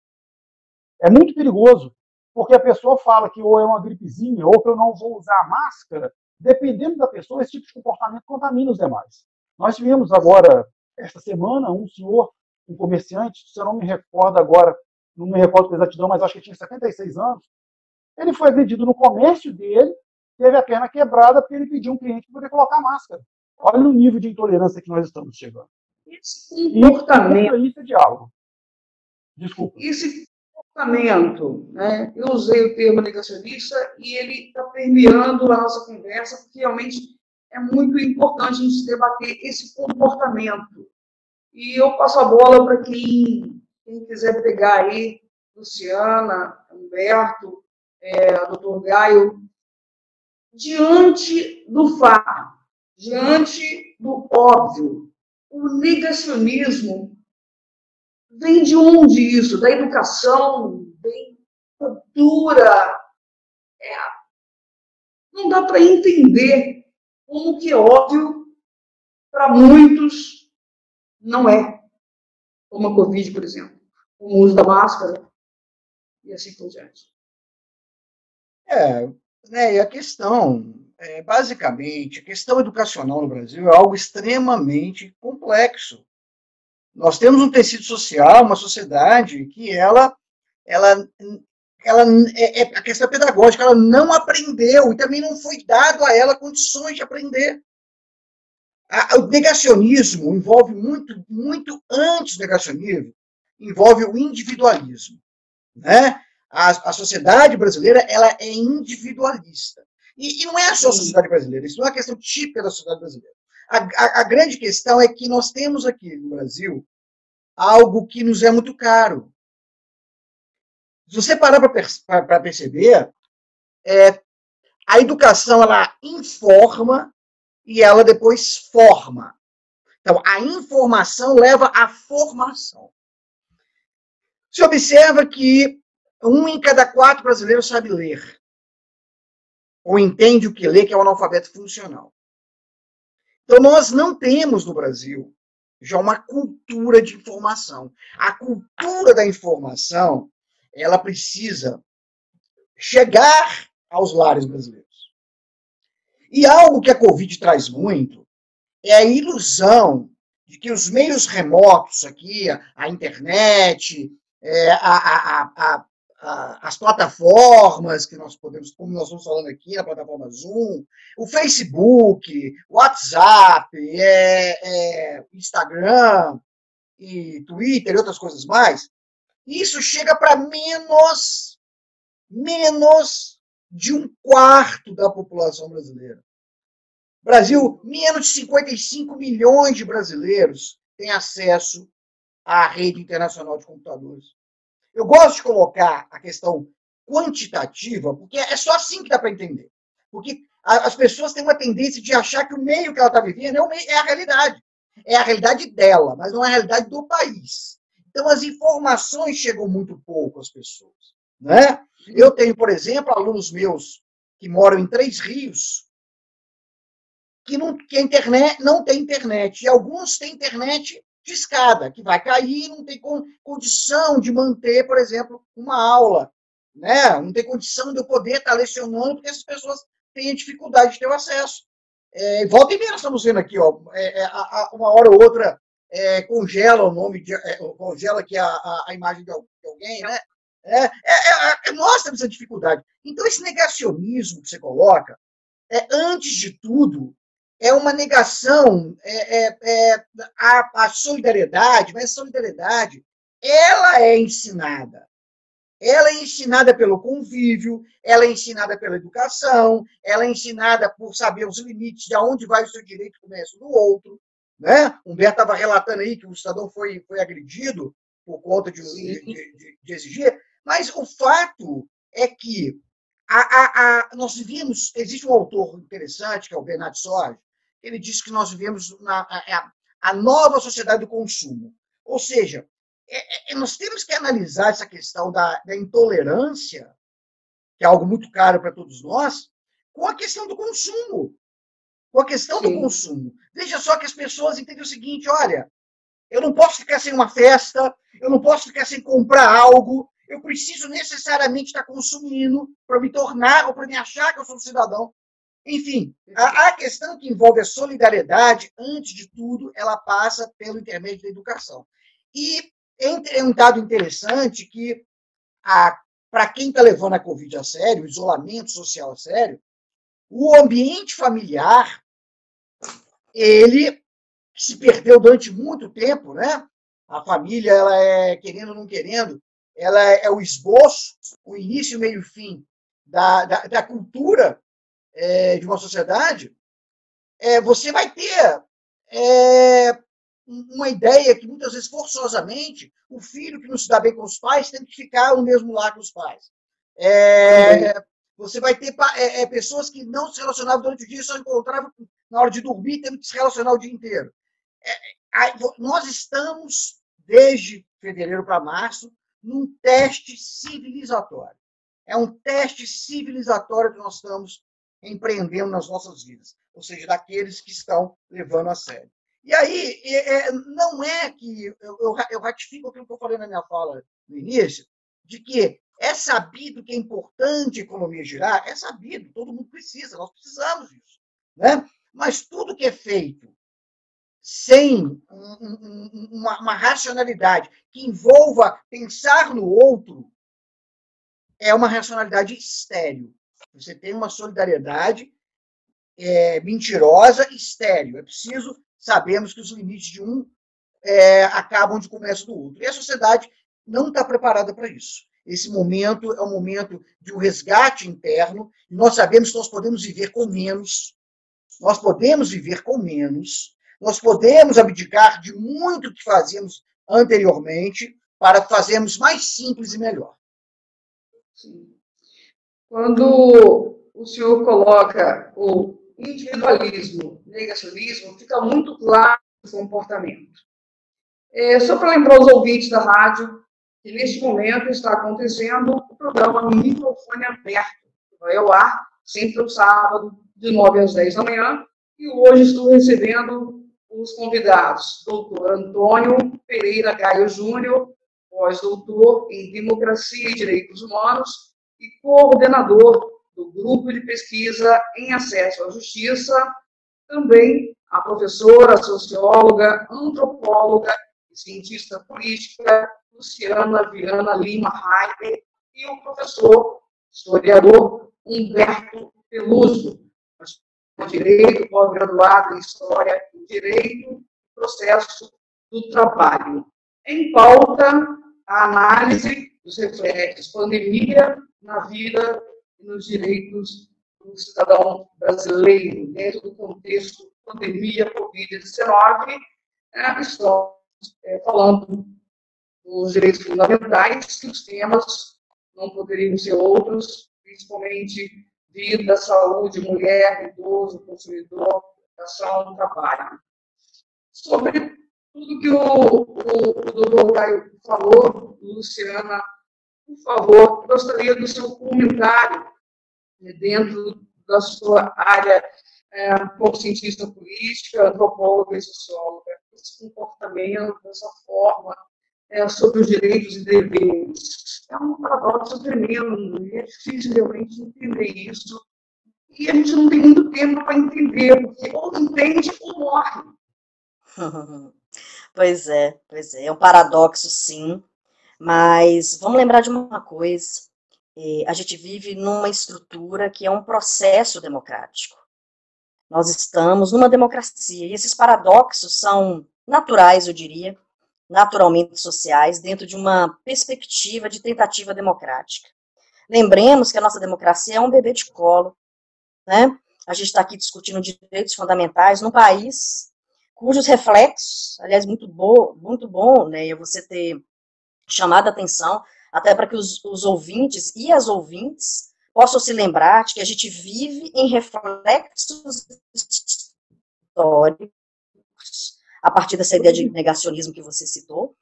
É muito perigoso, porque a pessoa fala que ou é uma gripezinha, ou que eu não vou usar máscara. Dependendo da pessoa, esse tipo de comportamento contamina os demais. Nós tivemos agora, esta semana, um senhor, um comerciante, se eu não me recordo agora, não me recordo com exatidão, mas acho que tinha 76 anos, ele foi agredido no comércio dele, teve a perna quebrada porque ele pediu um cliente para poder colocar máscara. Olha o nível de intolerância que nós estamos chegando. Esse comportamento... Isso é diálogo. Desculpa. Esse comportamento, né? Eu usei o termo negacionista e ele está permeando a nossa conversa, porque realmente é muito importante a gente debater esse comportamento. E eu passo a bola para quem quiser pegar aí, Luciana, Humberto, doutor Gaio, diante do fato, diante do óbvio, o negacionismo vem de onde isso? Da educação, vem da cultura. Não dá para entender como que é óbvio para muitos não é. Como a Covid, por exemplo. Como o uso da máscara e assim por diante. E a questão, basicamente, a questão educacional no Brasil é algo extremamente complexo. Nós temos um tecido social, uma sociedade que a questão pedagógica, ela não aprendeu e também não foi dado a ela condições de aprender. O negacionismo envolve muito antes do negacionismo, envolve o individualismo, né? A sociedade brasileira, ela é individualista. E não é só a sociedade brasileira, isso não é uma questão típica da sociedade brasileira. A grande questão é que nós temos aqui no Brasil algo que nos é muito caro. Se você parar para perceber, a educação, ela informa e ela depois forma. Então, a informação leva à formação. Se observa que 1 em cada 4 brasileiros sabe ler, ou entende o que lê, que é o analfabeto funcional. Então, nós não temos no Brasil já uma cultura de informação. A cultura da informação, ela precisa chegar aos lares brasileiros. E algo que a Covid traz muito é a ilusão de que os meios remotos aqui, a internet, as plataformas que nós podemos, como nós estamos falando aqui, na plataforma Zoom, o Facebook, o WhatsApp, Instagram, e Twitter e outras coisas mais, isso chega para menos de 1/4 da população brasileira. Brasil, menos de 55 milhões de brasileiros têm acesso à rede internacional de computadores. Eu gosto de colocar a questão quantitativa, porque é só assim que dá para entender. Porque as pessoas têm uma tendência de achar que o meio que ela está vivendo é a realidade. É a realidade dela, mas não é a realidade do país. Então, as informações chegam muito pouco às pessoas, né? Eu tenho, por exemplo, alunos meus que moram em 3 rios, que a internet não tem internet. E alguns têm internet de escada, que vai cair e não tem condição de manter, por exemplo, uma aula, né? Não tem condição de eu poder estar lecionando, porque essas pessoas têm dificuldade de ter o acesso. Volta e meia, nós estamos vendo aqui, uma hora ou outra congela o nome, congela aqui a imagem de alguém, né? Nós temos essa dificuldade. Então, esse negacionismo que você coloca, antes de tudo, é uma negação à solidariedade, mas a solidariedade, ela é ensinada. Ela é ensinada pelo convívio, ela é ensinada pela educação, ela é ensinada por saber os limites de onde vai o seu direito e começa do outro. Né? Humberto estava relatando aí que o cidadão foi agredido por conta de exigir, mas o fato é que nós vivemos, existe um autor interessante, que é o Bernard Sorge, ele diz que nós vivemos a nova sociedade do consumo. Ou seja, nós temos que analisar essa questão da intolerância, que é algo muito caro para todos nós, com a questão do consumo. Com a questão do consumo. Veja só que as pessoas entendem o seguinte, olha, eu não posso ficar sem uma festa, eu não posso ficar sem comprar algo, eu preciso necessariamente estar consumindo para me tornar, ou para me achar que eu sou um cidadão. Enfim, a questão que envolve a solidariedade, antes de tudo, ela passa pelo intermédio da educação. E é um dado interessante que, para quem está levando a Covid a sério, o isolamento social a sério, o ambiente familiar, ele se perdeu durante muito tempo, né? A família, ela querendo ou não querendo, ela é o esboço, o início, meio e fim da cultura de uma sociedade. Você vai ter uma ideia que, muitas vezes, forçosamente, o filho que não se dá bem com os pais tem que ficar no mesmo lar que os pais. Você vai ter pessoas que não se relacionavam durante o dia, só encontravam na hora de dormir, tendo que se relacionar o dia inteiro. nós estamos, desde fevereiro para março, num teste civilizatório. É um teste civilizatório que nós estamos empreendendo nas nossas vidas, ou seja, daqueles que estão levando a sério. E aí, não é que eu ratifico aquilo que eu falei na minha fala no início, de que é sabido que é importante a economia girar, é sabido, todo mundo precisa, nós precisamos disso, né? Mas tudo que é feito sem uma racionalidade que envolva pensar no outro, é uma racionalidade estéril. Você tem uma solidariedade mentirosa e estéril. É preciso sabermos que os limites de um acabam onde começa do outro. E a sociedade não está preparada para isso. Esse momento é um momento de um resgate interno, e nós sabemos que nós podemos viver com menos, nós podemos viver com menos, nós podemos abdicar de muito que fazíamos anteriormente para fazermos mais simples e melhor. Sim. Quando o senhor coloca o individualismo, negacionismo, fica muito claro o comportamento. Só para lembrar os ouvintes da rádio, que neste momento está acontecendo o programa Microfone Aberto, que vai ao ar sempre no sábado, de 9 às 10 da manhã, e hoje estou recebendo os convidados, doutor Antônio Pereira Gaio Júnior, pós-doutor em Democracia e Direitos Humanos e coordenador do Grupo de Pesquisa em Acesso à Justiça, também a professora, socióloga, antropóloga e cientista política Luciana Viana Lima Raider e o professor historiador Humberto Peluso, Direito, pós-graduado em História e Direito, Processo do Trabalho. Em pauta, a análise dos reflexos pandemia na vida e nos direitos do cidadão brasileiro, dentro do contexto pandemia Covid-19, estamos falando dos direitos fundamentais, que os temas não poderiam ser outros, principalmente vida, saúde, mulher, idoso, consumidor, educação, trabalho. Sobre tudo que o doutor Gaio falou, Luciana, por favor, gostaria do seu comentário dentro da sua área como cientista política, antropóloga e socióloga, esse comportamento, essa forma, sobre os direitos e deveres. É um paradoxo tremendo, e é difícil realmente entender isso. E a gente não tem muito tempo para entender, porque ou entende ou morre. Pois é. É um paradoxo, sim. Mas vamos lembrar de uma coisa. A gente vive numa estrutura que é um processo democrático. Nós estamos numa democracia, e esses paradoxos são naturais, eu diria, naturalmente sociais, dentro de uma perspectiva de tentativa democrática. Lembremos que a nossa democracia é um bebê de colo, né? A gente está aqui discutindo direitos fundamentais num país cujos reflexos, aliás, muito bom, né, você ter chamado a atenção, até para que os ouvintes e as ouvintes possam se lembrar de que a gente vive em reflexos históricos, a partir dessa ideia de negacionismo que você citou,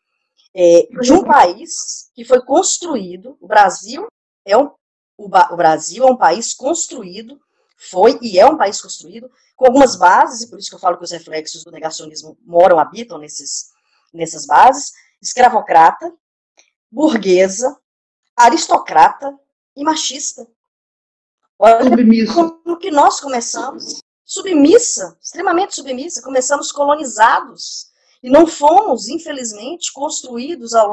de um país que foi construído, o Brasil é um país construído, foi e é um país construído, com algumas bases, e por isso que eu falo que os reflexos do negacionismo habitam nessas bases, escravocrata, burguesa, aristocrata e machista. Olha como que nós começamos, extremamente submissa, começamos colonizados, e não fomos, infelizmente, construídos ao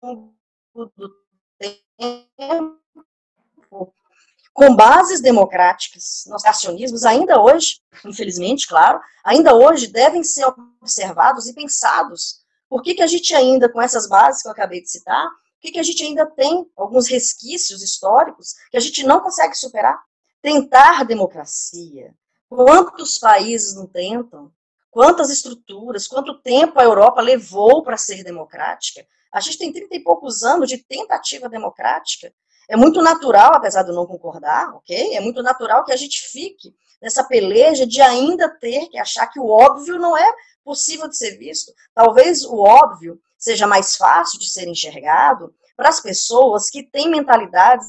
longo do tempo com bases democráticas. Nossos acionismos, ainda hoje, infelizmente, claro, ainda hoje devem ser observados e pensados. Por que a gente ainda, com essas bases que eu acabei de citar, por que a gente ainda tem alguns resquícios históricos que a gente não consegue superar? Tentar democracia. Quantos países não tentam? Quantas estruturas, quanto tempo a Europa levou para ser democrática? A gente tem 30 e poucos anos de tentativa democrática. É muito natural, apesar de eu não concordar, ok? É muito natural que a gente fique nessa peleja de ainda ter que achar que o óbvio não é possível de ser visto. Talvez o óbvio seja mais fácil de ser enxergado para as pessoas que têm mentalidades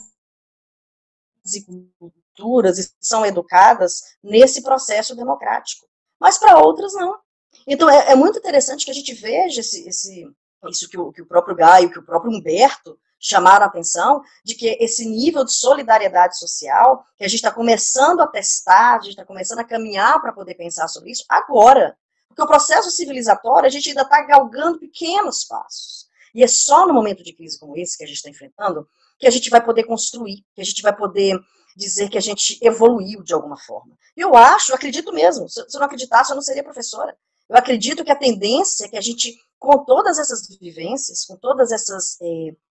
e culturas e são educadas nesse processo democrático. Mas para outras, não. Então, é muito interessante que a gente veja isso que o próprio Gaio, que o próprio Humberto chamaram a atenção, de que esse nível de solidariedade social, que a gente está começando a testar, a gente está começando a caminhar para poder pensar sobre isso agora. Porque o processo civilizatório, a gente ainda está galgando pequenos passos. E é só no momento de crise como esse que a gente está enfrentando que a gente vai poder construir, que a gente vai poder dizer que a gente evoluiu de alguma forma. Eu acredito mesmo, se eu não acreditasse, eu não seria professora. Eu acredito que a tendência é que a gente, com todas essas vivências, com todas essas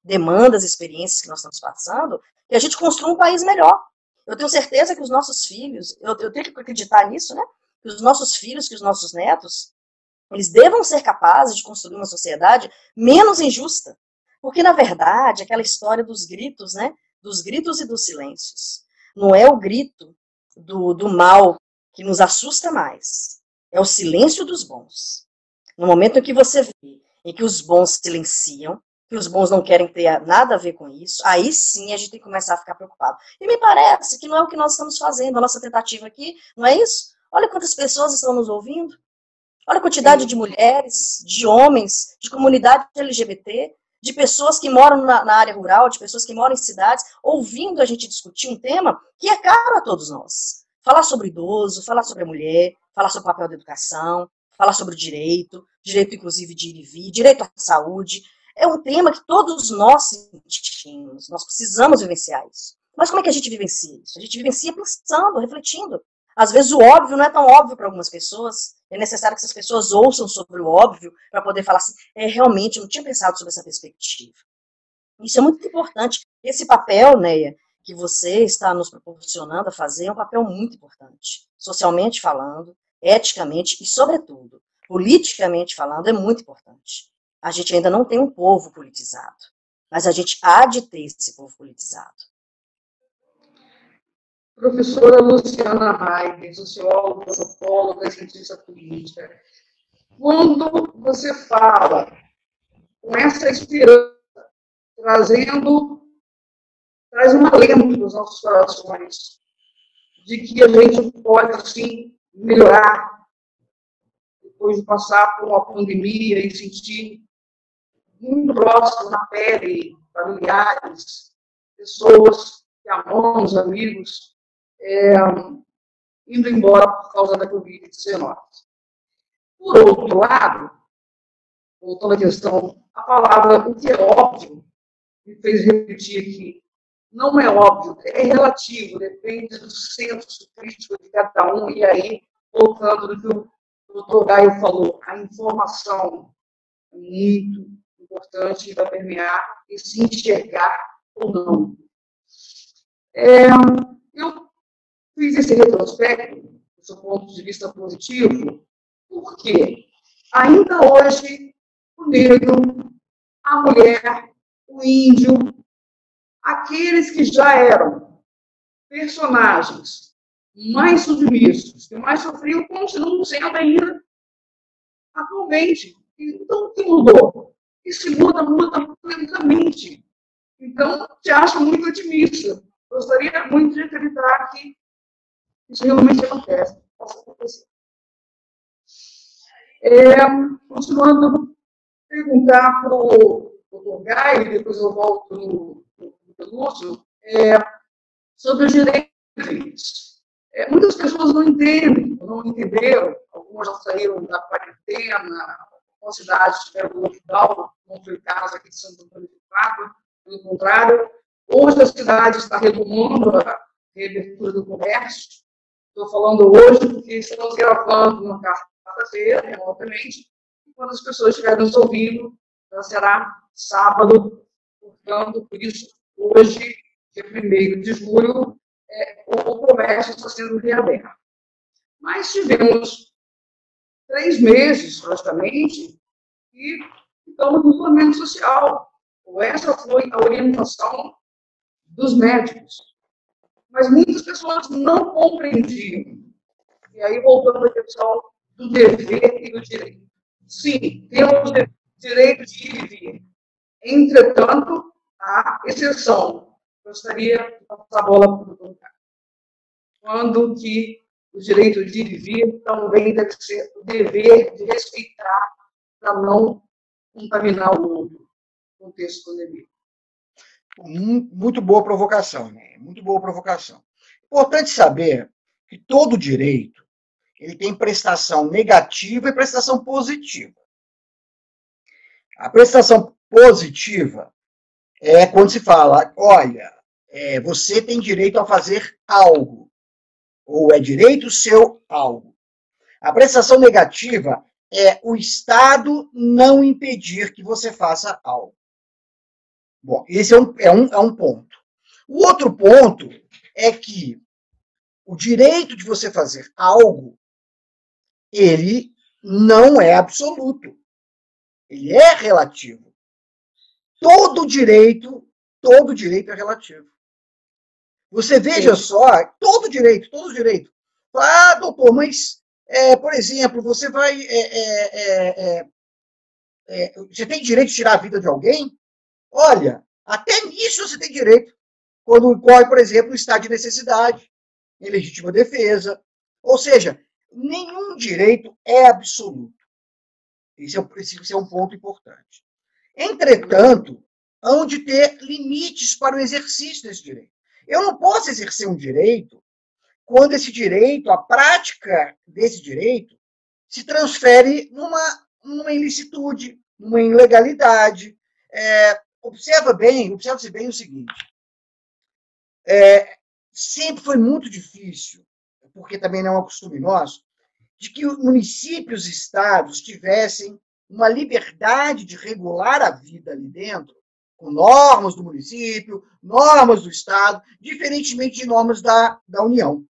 demandas, experiências que nós estamos passando, que a gente construa um país melhor. Eu tenho certeza que os nossos filhos, eu tenho que acreditar nisso, né? Que os nossos filhos, que os nossos netos, eles devam ser capazes de construir uma sociedade menos injusta. Porque, na verdade, aquela história dos gritos, né? Dos gritos e dos silêncios. Não é o grito do mal que nos assusta mais. É o silêncio dos bons. No momento em que você vê em que os bons silenciam, que os bons não querem ter nada a ver com isso, aí sim a gente tem que começar a ficar preocupado. E me parece que não é o que nós estamos fazendo, a nossa tentativa aqui, não é isso? Olha quantas pessoas estão nos ouvindo. Olha a quantidade de mulheres, de homens, de comunidade LGBT, de pessoas que moram na área rural, de pessoas que moram em cidades, ouvindo a gente discutir um tema que é caro a todos nós. Falar sobre idoso, falar sobre a mulher, falar sobre o papel da educação, falar sobre o direito inclusive de ir e vir, direito à saúde. É um tema que todos nós sentimos, nós precisamos vivenciar isso. Mas como é que a gente vivencia isso? A gente vivencia pensando, refletindo. Às vezes o óbvio não é tão óbvio para algumas pessoas, é necessário que essas pessoas ouçam sobre o óbvio para poder falar assim, realmente, eu não tinha pensado sobre essa perspectiva. Isso é muito importante. Esse papel, Neia, que você está nos proporcionando a fazer é um papel muito importante. Socialmente falando, eticamente e, sobretudo, politicamente falando, é muito importante. A gente ainda não tem um povo politizado, mas a gente há de ter esse povo politizado. Professora Luciana Raider, socióloga, antropóloga, cientista política. Quando você fala com essa esperança, traz uma lembrança para os nossos corações de que a gente pode, sim, melhorar depois de passar por uma pandemia e sentir muito próximo na pele, familiares, pessoas que amamos, amigos, indo embora por causa da Covid-19. Por outro lado, voltando à questão, a palavra o que é óbvio, me fez repetir aqui, não é óbvio, é relativo, depende do senso crítico de cada um, e aí, voltando do que o doutor Gaio falou, a informação é muito importante para permear e se enxergar ou não. Eu fiz esse retrospecto, do seu ponto de vista positivo, porque ainda hoje o negro, a mulher, o índio, aqueles que já eram personagens mais submissos, que mais sofriam, continuam sendo ainda atualmente. Então, o que mudou? Isso muda lentamente. Então, te acho muito otimista. Gostaria muito de acreditar que isso realmente acontece. Possa acontecer. Continuando, perguntar para o doutor Gaio, depois eu volto no Lúcio, sobre os direitos. Muitas pessoas não entendem, não entenderam, algumas já saíram da quarentena, algumas cidades tiveram lockdown, não foi o caso aqui de Santo Antônio de Pádua, pelo contrário, hoje a cidade está retomando a reabertura do comércio. Estou falando hoje porque estamos gravando uma quarta-feira, remotamente, e quando as pessoas estiverem nos ouvindo, já será sábado, portanto, por isso, hoje, dia 1º de julho, o comércio está sendo reaberto. Mas tivemos 3 meses, praticamente, e estamos no isolamento social. Essa foi a orientação dos médicos. Mas muitas pessoas não compreendiam. E aí, voltando à questão do dever e do direito. Sim, temos o direito de ir e vir. Entretanto, há exceção. Gostaria de passar a bola para o doutor. Quando que o direito de ir e vir também deve ser o dever de respeitar para não contaminar o mundo, no contexto pandemia. Muito boa provocação, né? Muito boa provocação. Importante saber que todo direito ele tem prestação negativa e prestação positiva. A prestação positiva é quando se fala, olha, você tem direito a fazer algo, ou é direito seu algo. A prestação negativa é o Estado não impedir que você faça algo. Bom, esse é um ponto. O outro ponto é que o direito de você fazer algo, ele não é absoluto. Ele é relativo. Todo direito é relativo. Você veja só, todo direito. Ah, doutor, mas, por exemplo, você vai... você tem direito de tirar a vida de alguém? Olha, até nisso você tem direito. Quando ocorre, por exemplo, o estado de necessidade, em legítima defesa. Ou seja, nenhum direito é absoluto. Esse é um ponto importante. Entretanto, hão de ter limites para o exercício desse direito. Eu não posso exercer um direito quando esse direito, a prática desse direito, se transfere numa ilicitude, numa ilegalidade. Observe-se bem o seguinte. Sempre foi muito difícil, porque também não é um costume nosso, de que os municípios e estados tivessem uma liberdade de regular a vida ali dentro, com normas do município, normas do estado, diferentemente de normas da União.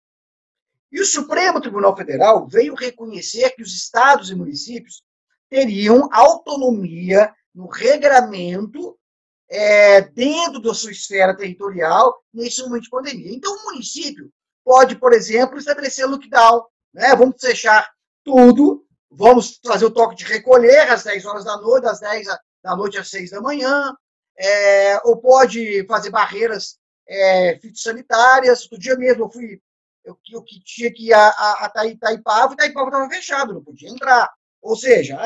E o Supremo Tribunal Federal veio reconhecer que os estados e municípios teriam autonomia no regramento dentro da sua esfera territorial nesse momento de pandemia. Então, o município pode, por exemplo, estabelecer lockdown, né? Vamos fechar tudo, vamos fazer o toque de recolher às 10 horas da noite, das 10 da noite às 6 da manhã, ou pode fazer barreiras fitossanitárias. Outro dia mesmo eu tinha que ir a Itaipava, e Itaipava estava fechado, não podia entrar. Ou seja,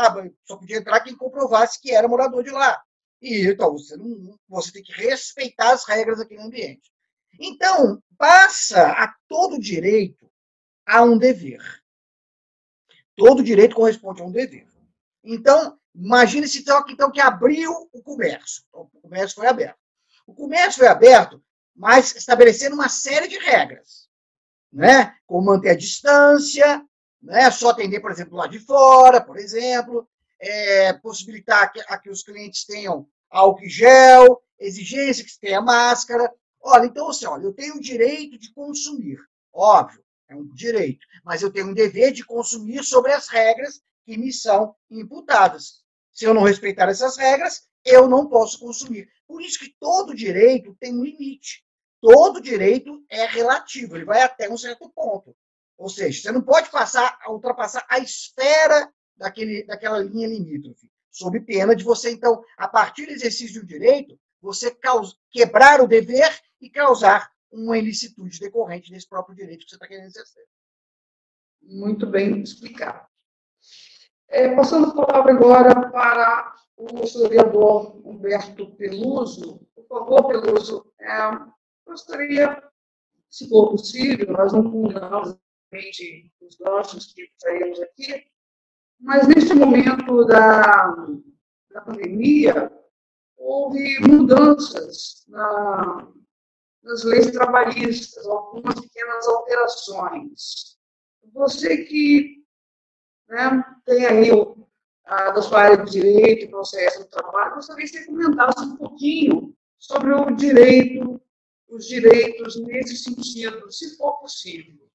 só podia entrar quem comprovasse que era morador de lá. E então você tem que respeitar as regras daquele ambiente. Então, passa a todo direito a um dever. Todo direito corresponde a um dever. Então, imagine-se então que abriu o comércio. O comércio foi aberto. O comércio foi aberto, mas estabelecendo uma série de regras, né? Como manter a distância, né? Só atender, por exemplo, lá de fora, por exemplo, possibilitar que os clientes tenham álcool em gel, exigência que se tenha máscara. Olha, então, assim, eu tenho o direito de consumir, óbvio, é um direito, mas eu tenho um dever de consumir sobre as regras que me são imputadas. Se eu não respeitar essas regras, eu não posso consumir. Por isso que todo direito tem um limite. Todo direito é relativo, ele vai até um certo ponto. Ou seja, você não pode ultrapassar a esfera daquela linha limítrofe, sob pena de você, então, a partir do exercício do direito, você quebrar o dever e causar uma ilicitude decorrente desse próprio direito que você está querendo exercer. Muito bem explicado. Passando a palavra agora para o historiador Humberto Peluso. Por favor, Peluso, gostaria, se for possível, nós não combinamos os nossos que saímos aqui, mas neste momento da pandemia, houve mudanças nas leis trabalhistas, algumas pequenas alterações. Você que tem aí da sua área de direito e processo do trabalho, gostaria que você comentasse um pouquinho sobre os direitos nesse sentido, se for possível.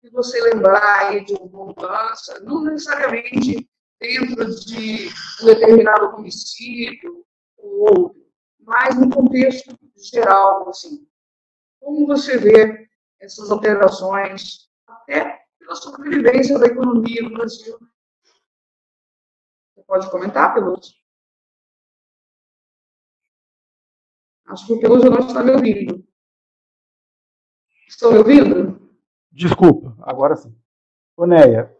Se você lembrar aí de uma mudança, não necessariamente dentro de um determinado município ou outro, mas no contexto geral, assim. Como você vê essas alterações, até pela sobrevivência da economia no Brasil. Você pode comentar, Peluso? Acho que o Peluso não está me ouvindo. Estão me ouvindo? Desculpa, agora sim. Onéia,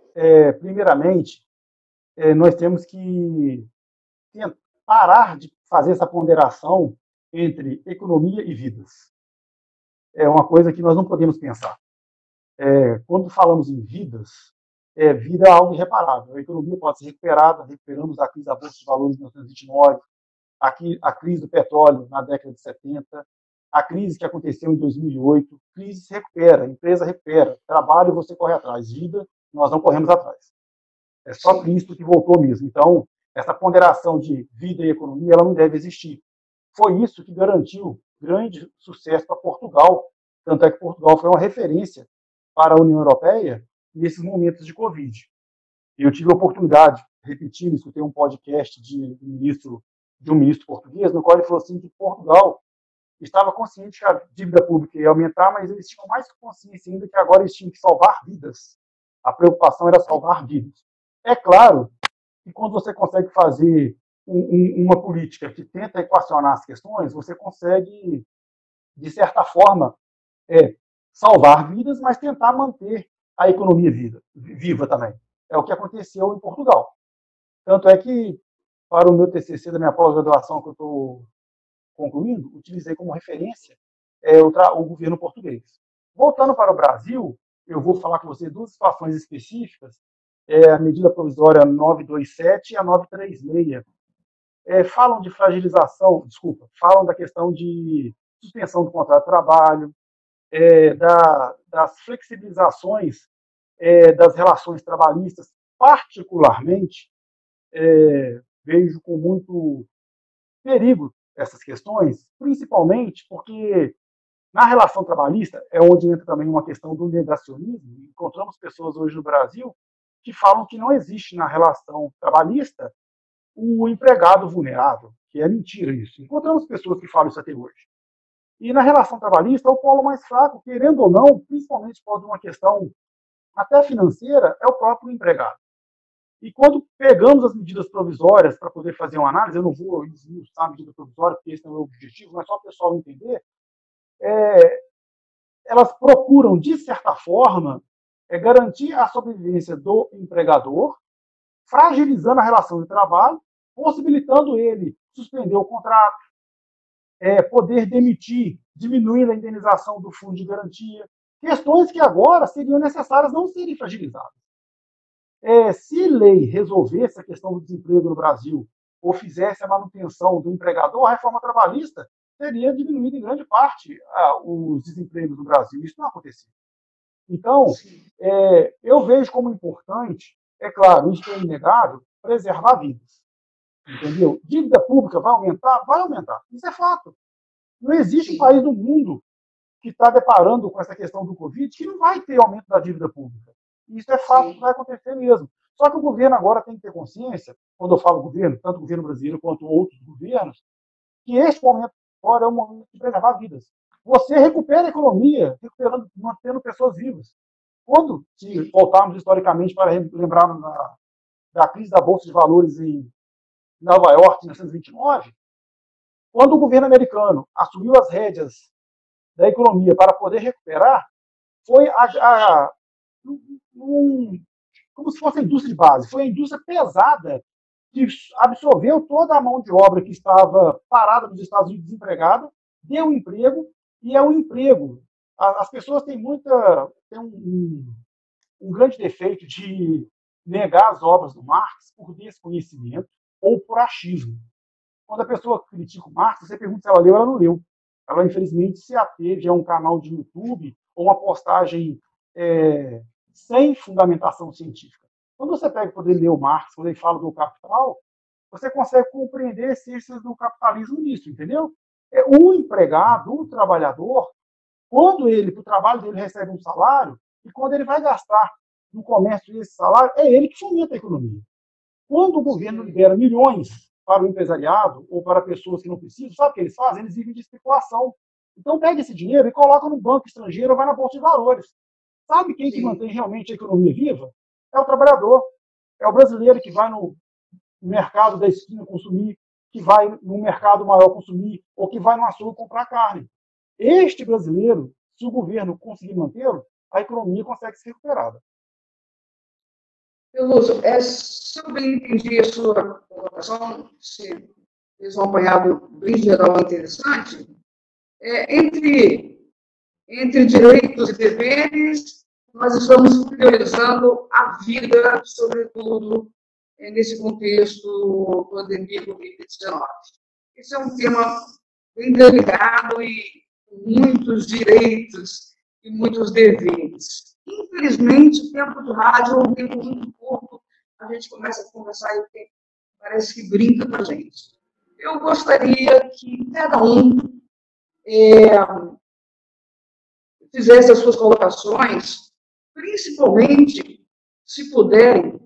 primeiramente, nós temos que parar de fazer essa ponderação entre economia e vidas. É uma coisa que nós não podemos pensar. Quando falamos em vidas, vida é algo irreparável. A economia pode ser recuperada, recuperamos a crise da Bolsa de Valores em 1929, a crise do petróleo na década de 70, a crise que aconteceu em 2008, crise se recupera, a empresa recupera, trabalho você corre atrás, vida nós não corremos atrás. É só Cristo que voltou mesmo. Então, essa ponderação de vida e economia, ela não deve existir. Foi isso que garantiu grande sucesso para Portugal, tanto é que Portugal foi uma referência para a União Europeia nesses momentos de Covid. Eu tive a oportunidade, repetindo, escutei um podcast de um ministro português, no qual ele falou assim que Portugal estava consciente que a dívida pública ia aumentar, mas eles tinham mais consciência ainda que agora eles tinham que salvar vidas. A preocupação era salvar vidas. É claro que quando você consegue fazer uma política que tenta equacionar as questões, você consegue, de certa forma, salvar vidas, mas tentar manter a economia viva também. É o que aconteceu em Portugal. Tanto é que, para o meu TCC da minha pós-graduação que eu estou concluindo, utilizei como referência o governo português. Voltando para o Brasil, eu vou falar com você duas situações específicas, a medida provisória 927 e a 936. Falam de fragilização, falam da questão de suspensão do contrato de trabalho, das flexibilizações das relações trabalhistas, particularmente, vejo com muito perigo essas questões, principalmente porque na relação trabalhista é onde entra também uma questão do negacionismo. Encontramos pessoas hoje no Brasil que falam que não existe na relação trabalhista o empregado vulnerável, que é mentira isso. Encontramos pessoas que falam isso até hoje. E na relação trabalhista, o polo mais fraco, querendo ou não, principalmente por uma questão até financeira, é o próprio empregado. E quando pegamos as medidas provisórias para poder fazer uma análise, eu não vou esmiuçar a medida provisória, porque esse não é o objetivo, mas só o pessoal entender, elas procuram, de certa forma, garantir a sobrevivência do empregador, fragilizando a relação de trabalho, possibilitando ele suspender o contrato, poder demitir, diminuindo a indenização do fundo de garantia, questões que agora seriam necessárias não serem fragilizadas. Se lei resolvesse a questão do desemprego no Brasil ou fizesse a manutenção do empregador, a reforma trabalhista teria diminuído em grande parte os desempregos no Brasil. Isso não aconteceu. Então, eu vejo como importante, é claro, isso é inegável, preservar vidas. Entendeu? Dívida pública vai aumentar? Vai aumentar. Isso é fato. Não existe um país no mundo que está deparando com essa questão do Covid que não vai ter aumento da dívida pública. Isso é fato que vai acontecer mesmo. Só que o governo agora tem que ter consciência, quando eu falo governo, tanto o governo brasileiro quanto outros governos, que este momento agora é o momento de preservar vidas. Você recupera a economia, mantendo pessoas vivas. Quando, se voltarmos historicamente para lembrarmos da crise da Bolsa de Valores em Nova York, em 1929, quando o governo americano assumiu as rédeas da economia para poder recuperar, foi como se fosse a indústria de base, foi a indústria pesada que absorveu toda a mão de obra que estava parada nos Estados Unidos desempregada, deu emprego, e é um emprego. As pessoas têm um grande defeito de negar as obras do Marx por desconhecimento ou por achismo. Quando a pessoa critica o Marx, você pergunta se ela leu ou ela não leu. Ela, infelizmente, se ateve a um canal de YouTube ou uma postagem sem fundamentação científica. Quando você pega poder ler o Marx, quando ele fala do capital, você consegue compreender a essência do capitalismo nisso, entendeu? O empregado, o trabalhador, quando ele, para o trabalho dele, recebe um salário, e quando ele vai gastar no comércio esse salário, é ele que fomenta a economia. Quando o governo libera milhões para o empresariado ou para pessoas que não precisam, sabe o que eles fazem? Eles vivem de especulação. Então, pega esse dinheiro e coloca no banco estrangeiro ou vai na Bolsa de Valores. Sabe quem que mantém realmente a economia viva? É o trabalhador. É o brasileiro que vai no mercado da esquina consumir, que vai no mercado maior consumir, ou que vai no açougue comprar carne. Este brasileiro, se o governo conseguir mantê-lo, a economia consegue ser recuperada. Peluso, se eu bem entendi a sua colocação, se fez um apanhado bem geral interessante, entre direitos e deveres, nós estamos priorizando a vida, sobretudo nesse contexto pandemia Covid-19. Esse é um tema bem delicado e com muitos direitos e muitos deveres. Infelizmente, o tempo de rádio é um tempo muito curto, a gente começa a conversar e o tempo parece que brinca com a gente. Eu gostaria que cada um fizesse as suas colocações, principalmente, se puderem,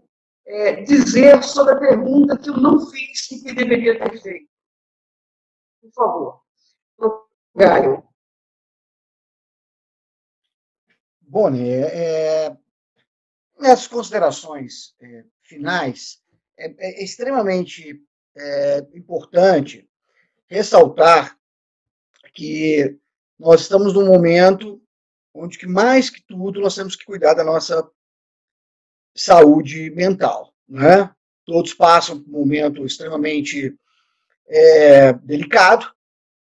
dizer sobre a pergunta que eu não fiz e que deveria ter feito. Por favor. Gaio. Boni, nessas considerações finais, é extremamente importante ressaltar que nós estamos num momento onde, que mais que tudo, nós temos que cuidar da nossa saúde mental, né? Todos passam por um momento extremamente delicado,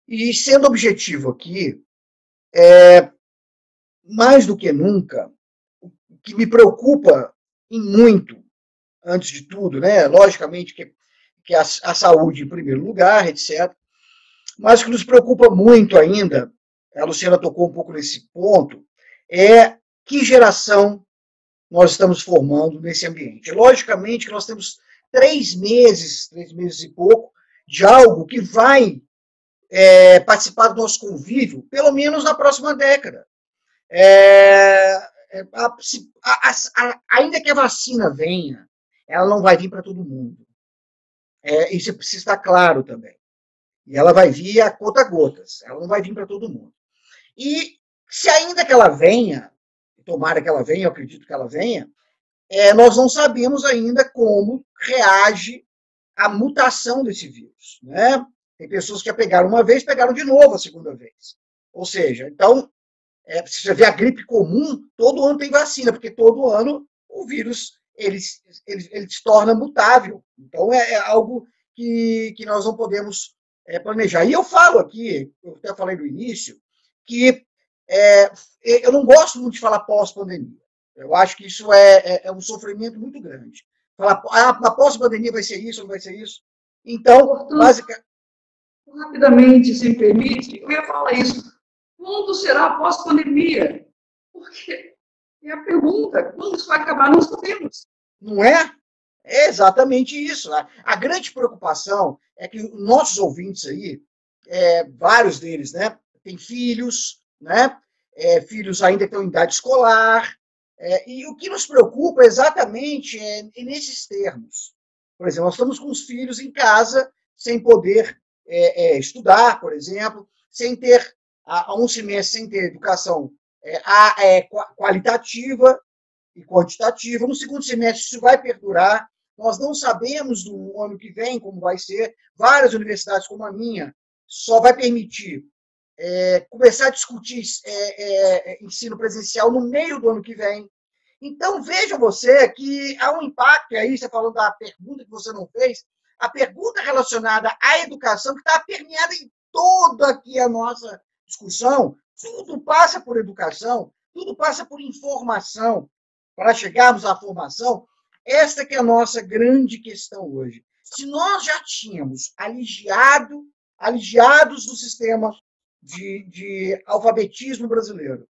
e sendo objetivo aqui, mais do que nunca, o que me preocupa em muito, antes de tudo, né? Logicamente que a saúde em primeiro lugar, etc., mas o que nos preocupa muito ainda, a Luciana tocou um pouco nesse ponto, é que geração nós estamos formando nesse ambiente. Logicamente que nós temos 3 meses e pouco, de algo que vai participar do nosso convívio, pelo menos na próxima década. Ainda que a vacina venha, ela não vai vir para todo mundo. Isso precisa estar claro também. E ela vai vir a conta-gotas, ela não vai vir para todo mundo. E se ainda que ela venha, tomara que ela venha, eu acredito que ela venha, nós não sabemos ainda como reage a mutação desse vírus, né? Tem pessoas que já pegaram uma vez, pegaram de novo a segunda vez. Ou seja, então, se você vê a gripe comum, todo ano tem vacina, porque todo ano o vírus ele se torna mutável. Então, é algo que nós não podemos planejar. E eu falo aqui, eu até falei no início, que eu não gosto muito de falar pós-pandemia. Eu acho que isso é um sofrimento muito grande. Falar, a pós-pandemia vai ser isso, não vai ser isso. Então, basicamente... Rapidamente, se me permite, eu ia falar isso. Quando será a pós-pandemia? Porque é a pergunta, quando isso vai acabar, não sabemos. Não é? É exatamente isso. A grande preocupação é que nossos ouvintes aí, vários deles, né, têm filhos, né, filhos ainda que estão em idade escolar, e o que nos preocupa exatamente é nesses termos. Por exemplo, nós estamos com os filhos em casa, sem poder estudar, por exemplo, sem ter, há um semestre, sem ter educação qualitativa e quantitativa. No segundo semestre, isso vai perdurar. Nós não sabemos do ano que vem como vai ser. Várias universidades, como a minha, só vai permitir começar a discutir ensino presencial no meio do ano que vem. Então, veja você que há um impacto, aí você falando da pergunta que você não fez, a pergunta relacionada à educação, que está permeada em toda aqui a nossa discussão, tudo passa por educação, tudo passa por informação, para chegarmos à formação. Esta que é a nossa grande questão hoje. Se nós já tínhamos aliviados do sistema de alfabetismo brasileiro,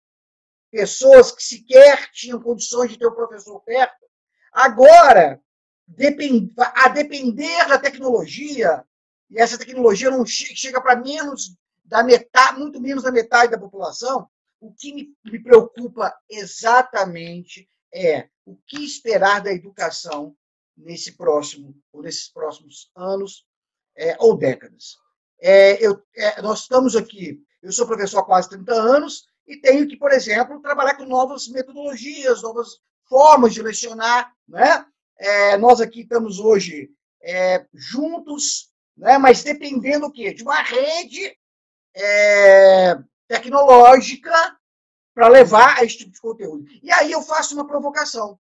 pessoas que sequer tinham condições de ter o professor perto, agora, a depender da tecnologia, e essa tecnologia não chega para menos da metade, muito menos da metade da população, o que me preocupa exatamente é o que esperar da educação nesses próximos anos ou décadas. Nós estamos aqui, eu sou professor há quase 30 anos, e tenho que, por exemplo, trabalhar com novas metodologias, novas formas de lecionar, né? Nós aqui estamos hoje juntos, né? Mas dependendo o quê? De uma rede tecnológica para levar a esse tipo de conteúdo. E aí eu faço uma provocação.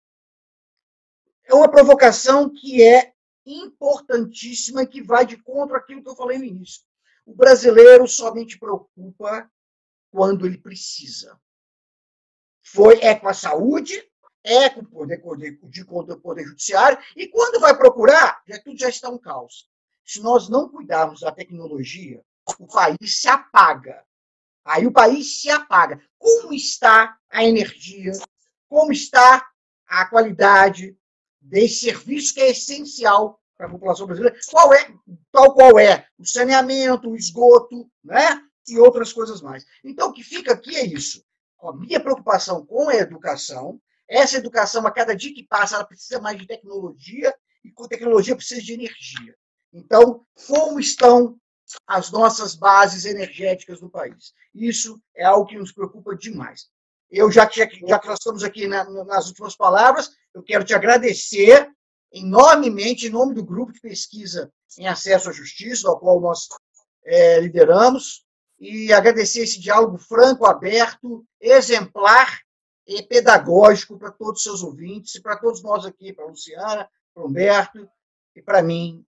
É uma provocação que é importantíssima e que vai de contra aquilo que eu falei no início. O brasileiro somente preocupa quando ele precisa. É com a saúde, é com o poder judiciário, e quando vai procurar, tudo já está um caos. Se nós não cuidarmos da tecnologia, o país se apaga. Aí o país se apaga. Como está a energia? Como está a qualidade desse serviço que é essencial para a população brasileira? Tal qual é o saneamento, o esgoto, né? E outras coisas mais. Então, o que fica aqui é isso. A minha preocupação com a educação, essa educação, a cada dia que passa, ela precisa mais de tecnologia, e com tecnologia precisa de energia. Então, como estão as nossas bases energéticas do país? Isso é algo que nos preocupa demais. Já que nós estamos aqui nas últimas palavras, eu quero te agradecer enormemente, em nome do grupo de pesquisa em acesso à justiça, ao qual nós lideramos, e agradecer esse diálogo franco, aberto, exemplar e pedagógico para todos os seus ouvintes, e para todos nós aqui, para a Luciana, para o Humberto, e para mim,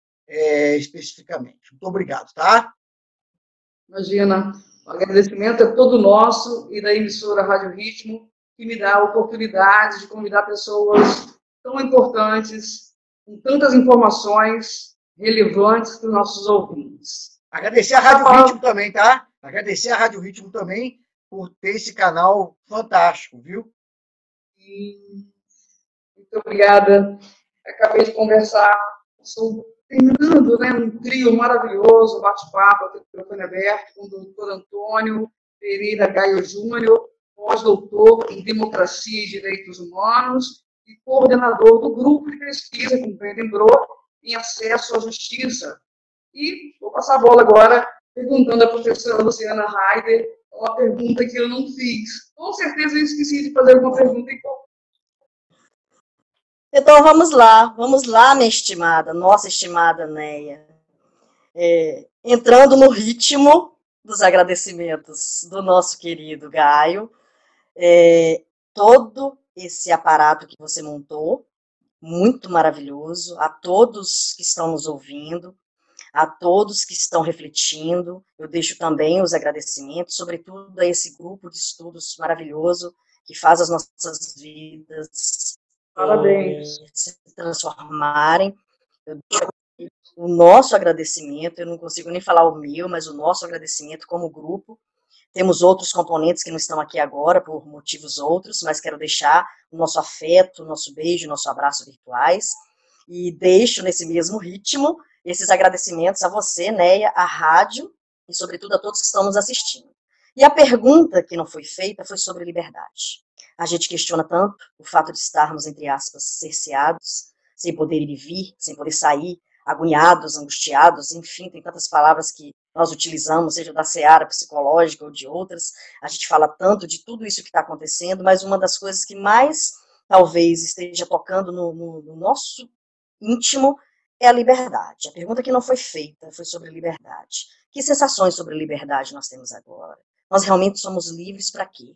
especificamente. Muito obrigado, tá? Imagina, o agradecimento é todo nosso e da emissora Rádio Ritmo, que me dá a oportunidade de convidar pessoas tão importantes, com tantas informações relevantes para os nossos ouvintes. Agradecer a Rádio Ritmo também, tá? Agradecer a Rádio Ritmo também por ter esse canal fantástico, viu? Muito obrigada. Acabei de conversar, estou terminando, né, um trio maravilhoso, bate-papo, aqui no microfone aberto, com o doutor Antônio Pereira Gaio Júnior, pós-doutor em Democracia e Direitos Humanos e coordenador do grupo de pesquisa, como bem lembrou, em acesso à justiça. E vou passar a bola agora, perguntando à professora Luciana Heider uma pergunta que eu não fiz. Com certeza eu esqueci de fazer alguma pergunta. Então, vamos lá, minha estimada, nossa estimada Neia. Entrando no ritmo dos agradecimentos do nosso querido Gaio, todo esse aparato que você montou, muito maravilhoso, a todos que estão nos ouvindo, a todos que estão refletindo, eu deixo também os agradecimentos, sobretudo a esse grupo de estudos maravilhoso que faz as nossas vidas se transformarem. Eu deixo o nosso agradecimento, eu não consigo nem falar o meu, mas o nosso agradecimento como grupo. Temos outros componentes que não estão aqui agora, por motivos outros, mas quero deixar o nosso afeto, o nosso beijo, o nosso abraço virtuais, e deixo nesse mesmo ritmo esses agradecimentos a você, Neia, à rádio, e sobretudo a todos que estão nos assistindo. E a pergunta que não foi feita foi sobre liberdade. A gente questiona tanto o fato de estarmos, entre aspas, cerceados, sem poder ir e vir, sem poder sair, agoniados, angustiados, enfim, tem tantas palavras que nós utilizamos, seja da seara psicológica ou de outras. A gente fala tanto de tudo isso que está acontecendo, mas uma das coisas que mais, talvez, esteja tocando no nosso íntimo é a liberdade. A pergunta que não foi feita foi sobre liberdade. Que sensações sobre liberdade nós temos agora? Nós realmente somos livres para quê?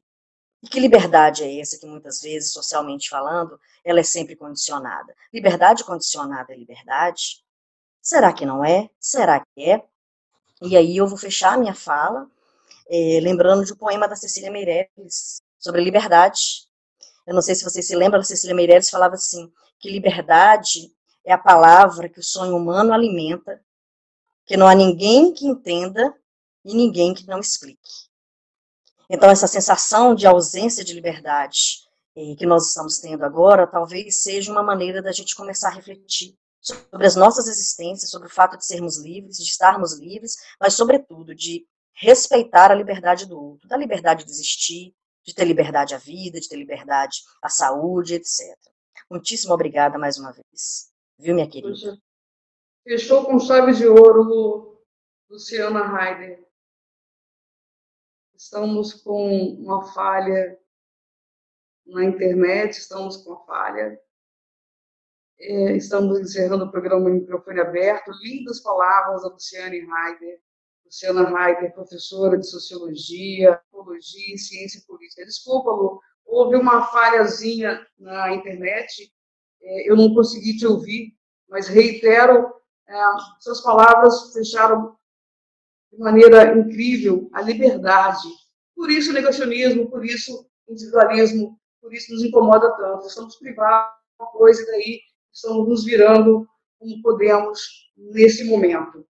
E que liberdade é essa que, muitas vezes, socialmente falando, ela é sempre condicionada? Liberdade condicionada é liberdade? Será que não é? Será que é? E aí eu vou fechar a minha fala, lembrando de um poema da Cecília Meirelles, sobre liberdade. Eu não sei se vocês se lembram, a Cecília Meirelles falava assim, que liberdade é a palavra que o sonho humano alimenta, que não há ninguém que entenda e ninguém que não explique. Então, essa sensação de ausência de liberdade que nós estamos tendo agora, talvez seja uma maneira da gente começar a refletir sobre as nossas existências, sobre o fato de sermos livres, de estarmos livres, mas, sobretudo, de respeitar a liberdade do outro, da liberdade de existir, de ter liberdade à vida, de ter liberdade à saúde, etc. Muitíssimo obrigada mais uma vez. Viu, minha querida? Fechou com chave de ouro, Luciana Heider. estamos com uma falha na internet, estamos com uma falha. Estamos encerrando o programa Microfone Aberto. Lindas palavras da Luciana Heider. Luciana Heider, professora de Sociologia, Antropologia e Ciência Política. Desculpa, Lu, houve uma falhazinha na internet, eu não consegui te ouvir, mas reitero, suas palavras fecharam de maneira incrível a liberdade. Por isso o negacionismo, por isso o individualismo, por isso nos incomoda tanto. Estamos privados de uma coisa e daí estamos nos virando como podemos nesse momento.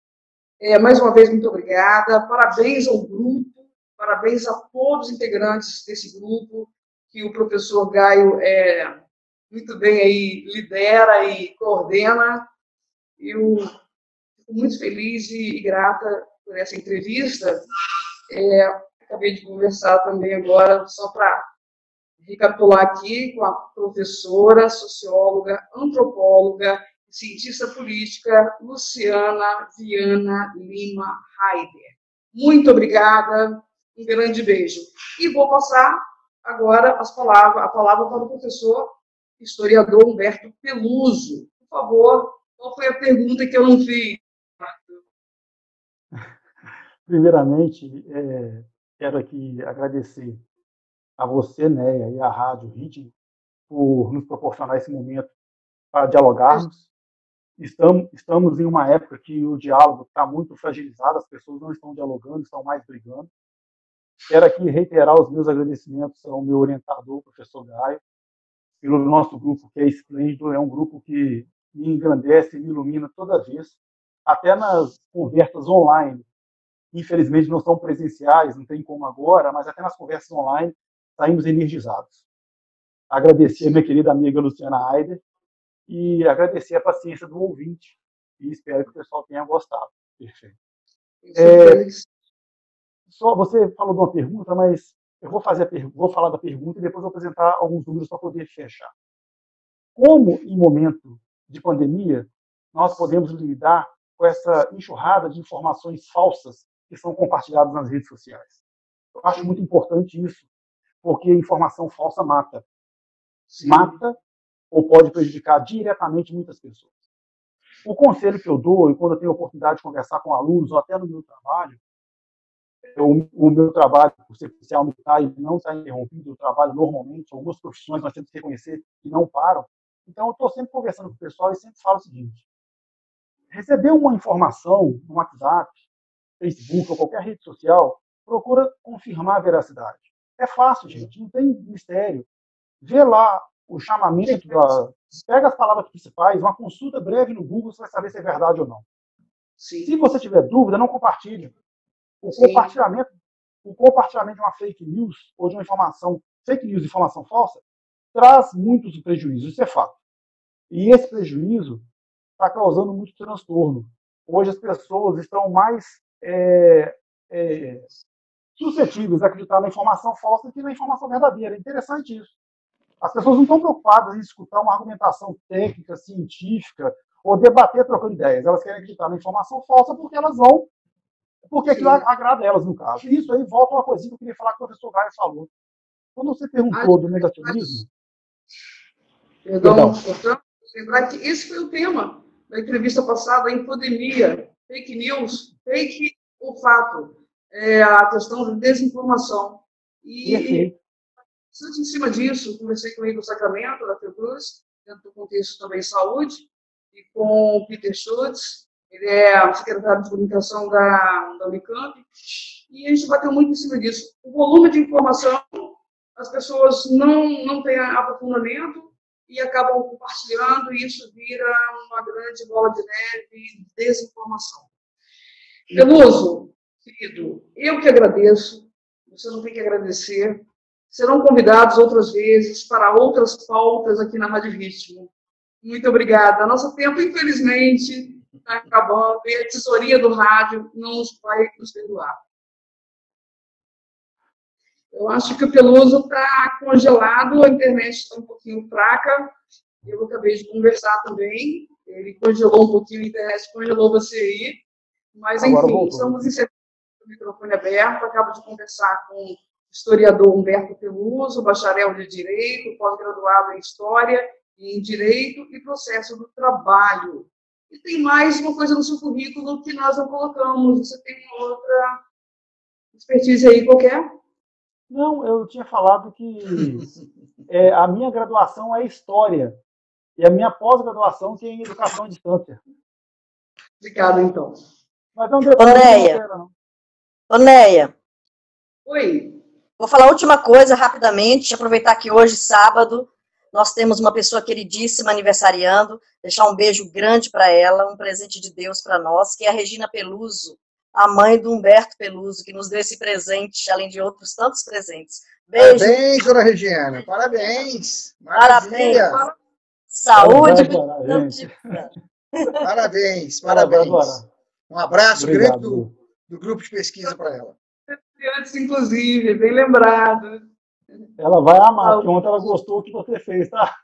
Mais uma vez, muito obrigada. Parabéns ao grupo, parabéns a todos os integrantes desse grupo, que o professor Gaio muito bem aí lidera e coordena. Eu fico muito feliz e grata por essa entrevista. Acabei de conversar também agora, só para recapitular aqui, com a professora, socióloga, antropóloga, cientista política, Luciana Viana Lima Heider. Muito obrigada, um grande beijo. E vou passar agora a palavra para o professor historiador Humberto Peluso. Por favor, qual foi a pergunta que eu não fiz? Primeiramente, quero aqui agradecer a você, Néia, e à Rádio Ritmo, por nos proporcionar esse momento para dialogarmos. Estamos em uma época que o diálogo está muito fragilizado, as pessoas não estão dialogando, estão mais brigando. Quero aqui reiterar os meus agradecimentos ao meu orientador, o professor Gaio, pelo nosso grupo, que é esplêndido, é um grupo que me engrandece e me ilumina toda vez, até nas conversas online. Infelizmente não são presenciais, não tem como agora, mas até nas conversas online saímos energizados. Agradecer a minha querida amiga Luciana Heider e agradecer a paciência do ouvinte. E espero que o pessoal tenha gostado. Perfeito. Só você falou de uma pergunta, mas eu vou falar da pergunta e depois vou apresentar alguns números para poder fechar. Como, em momento de pandemia, nós podemos lidar com essa enxurrada de informações falsas que são compartilhadas nas redes sociais? Eu acho muito importante isso, porque informação falsa mata. Sim. Mata ou pode prejudicar diretamente muitas pessoas. O conselho que eu dou, e quando eu tenho a oportunidade de conversar com alunos, ou até no meu trabalho, o meu trabalho, por ser policial militar e não está interrompido, eu trabalho normalmente, algumas profissões nós temos que reconhecer que não param. Então, eu estou sempre conversando com o pessoal e sempre falo o seguinte: receber uma informação no WhatsApp, Facebook ou qualquer rede social, procura confirmar a veracidade. É fácil, gente, não tem mistério. Vê lá o chamamento, pega as palavras principais, uma consulta breve no Google, você vai saber se é verdade ou não. Sim. Se você tiver dúvida, não compartilhe. O compartilhamento de uma fake news ou de uma informação, fake news, informação falsa, traz muitos prejuízos, isso é fato. E esse prejuízo está causando muito transtorno. Hoje as pessoas estão mais suscetíveis a acreditar na informação falsa do que na informação verdadeira. É interessante isso. As pessoas não estão preocupadas em escutar uma argumentação técnica, científica, ou debater trocando ideias. Elas querem acreditar na informação falsa porque aquilo agrada elas, no caso. E isso aí volta a uma coisinha que eu queria falar que o professor Gaio falou. Quando você perguntou do negacionismo... Perdão. Lembrar que esse foi o tema da entrevista passada, em pandemia, fake news, fake ou fato, a questão da desinformação. E em cima disso, conversei com o Igor Sacramento, da Fiocruz, dentro do contexto também saúde, e com o Peter Schultz, ele é secretário de comunicação da Unicamp, e a gente bateu muito em cima disso. O volume de informação, as pessoas não têm aprofundamento, e acabam compartilhando, e isso vira uma grande bola de neve de desinformação. Peluso, querido, eu que agradeço, você não tem que agradecer, serão convidados outras vezes para outras pautas aqui na Rádio Ritmo. Muito obrigada. Nosso tempo, infelizmente, está acabando, e a tesouria do rádio não vai nos perdoar. Eu acho que o Peluso está congelado, a internet está um pouquinho fraca. Eu acabei de conversar também. Ele congelou um pouquinho, a internet congelou você aí. Mas, enfim, estamos encerrando o do Microfone Aberto. Acabo de conversar com o historiador Humberto Peluso, bacharel de Direito, pós-graduado em História e em Direito e Processo do Trabalho. E tem mais uma coisa no seu currículo que nós não colocamos. Você tem uma outra expertise aí qualquer? Não, eu tinha falado que a minha graduação é História e a minha pós-graduação que é em Educação à Distância. Obrigado, então. Mas não Neia. Oi. Vou falar a última coisa rapidamente, aproveitar que hoje, sábado, nós temos uma pessoa queridíssima aniversariando, deixar um beijo grande para ela, um presente de Deus para nós, que é a Regina Peluso, a mãe do Humberto Peluso, que nos deu esse presente, além de outros tantos presentes. Beijo. Parabéns, dona Regina. Parabéns. Parabéns. Saúde. Parabéns. Um abraço grande do grupo de pesquisa para ela. Antes, inclusive, bem lembrado. Ela vai amar, porque ontem ela gostou do que você fez, tá?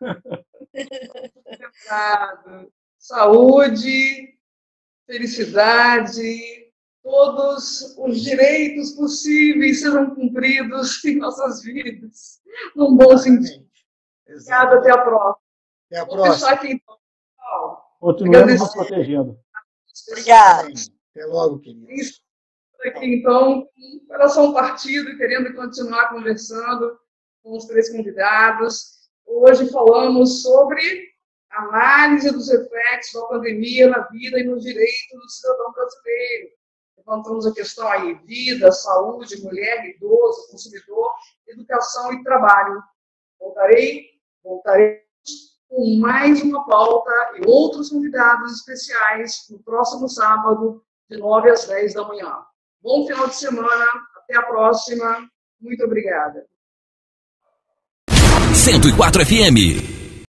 Saúde, felicidade, todos os direitos possíveis serão cumpridos em nossas vidas, num bom sentido. Obrigada, até a próxima. Até a próxima. Vou deixar aqui, então. Continuamos nos protegendo. Obrigada. Até logo, querido. Aqui, então, com o coração partido, querendo continuar conversando com os três convidados. Hoje falamos sobre análise dos efeitos da pandemia na vida e nos direitos do cidadão brasileiro. Levantamos a questão aí, vida, saúde, mulher, idoso, consumidor, educação e trabalho. Voltarei com mais uma pauta e outros convidados especiais no próximo sábado, de 9 às 10 da manhã. Bom final de semana, até a próxima. Muito obrigada. 104 FM.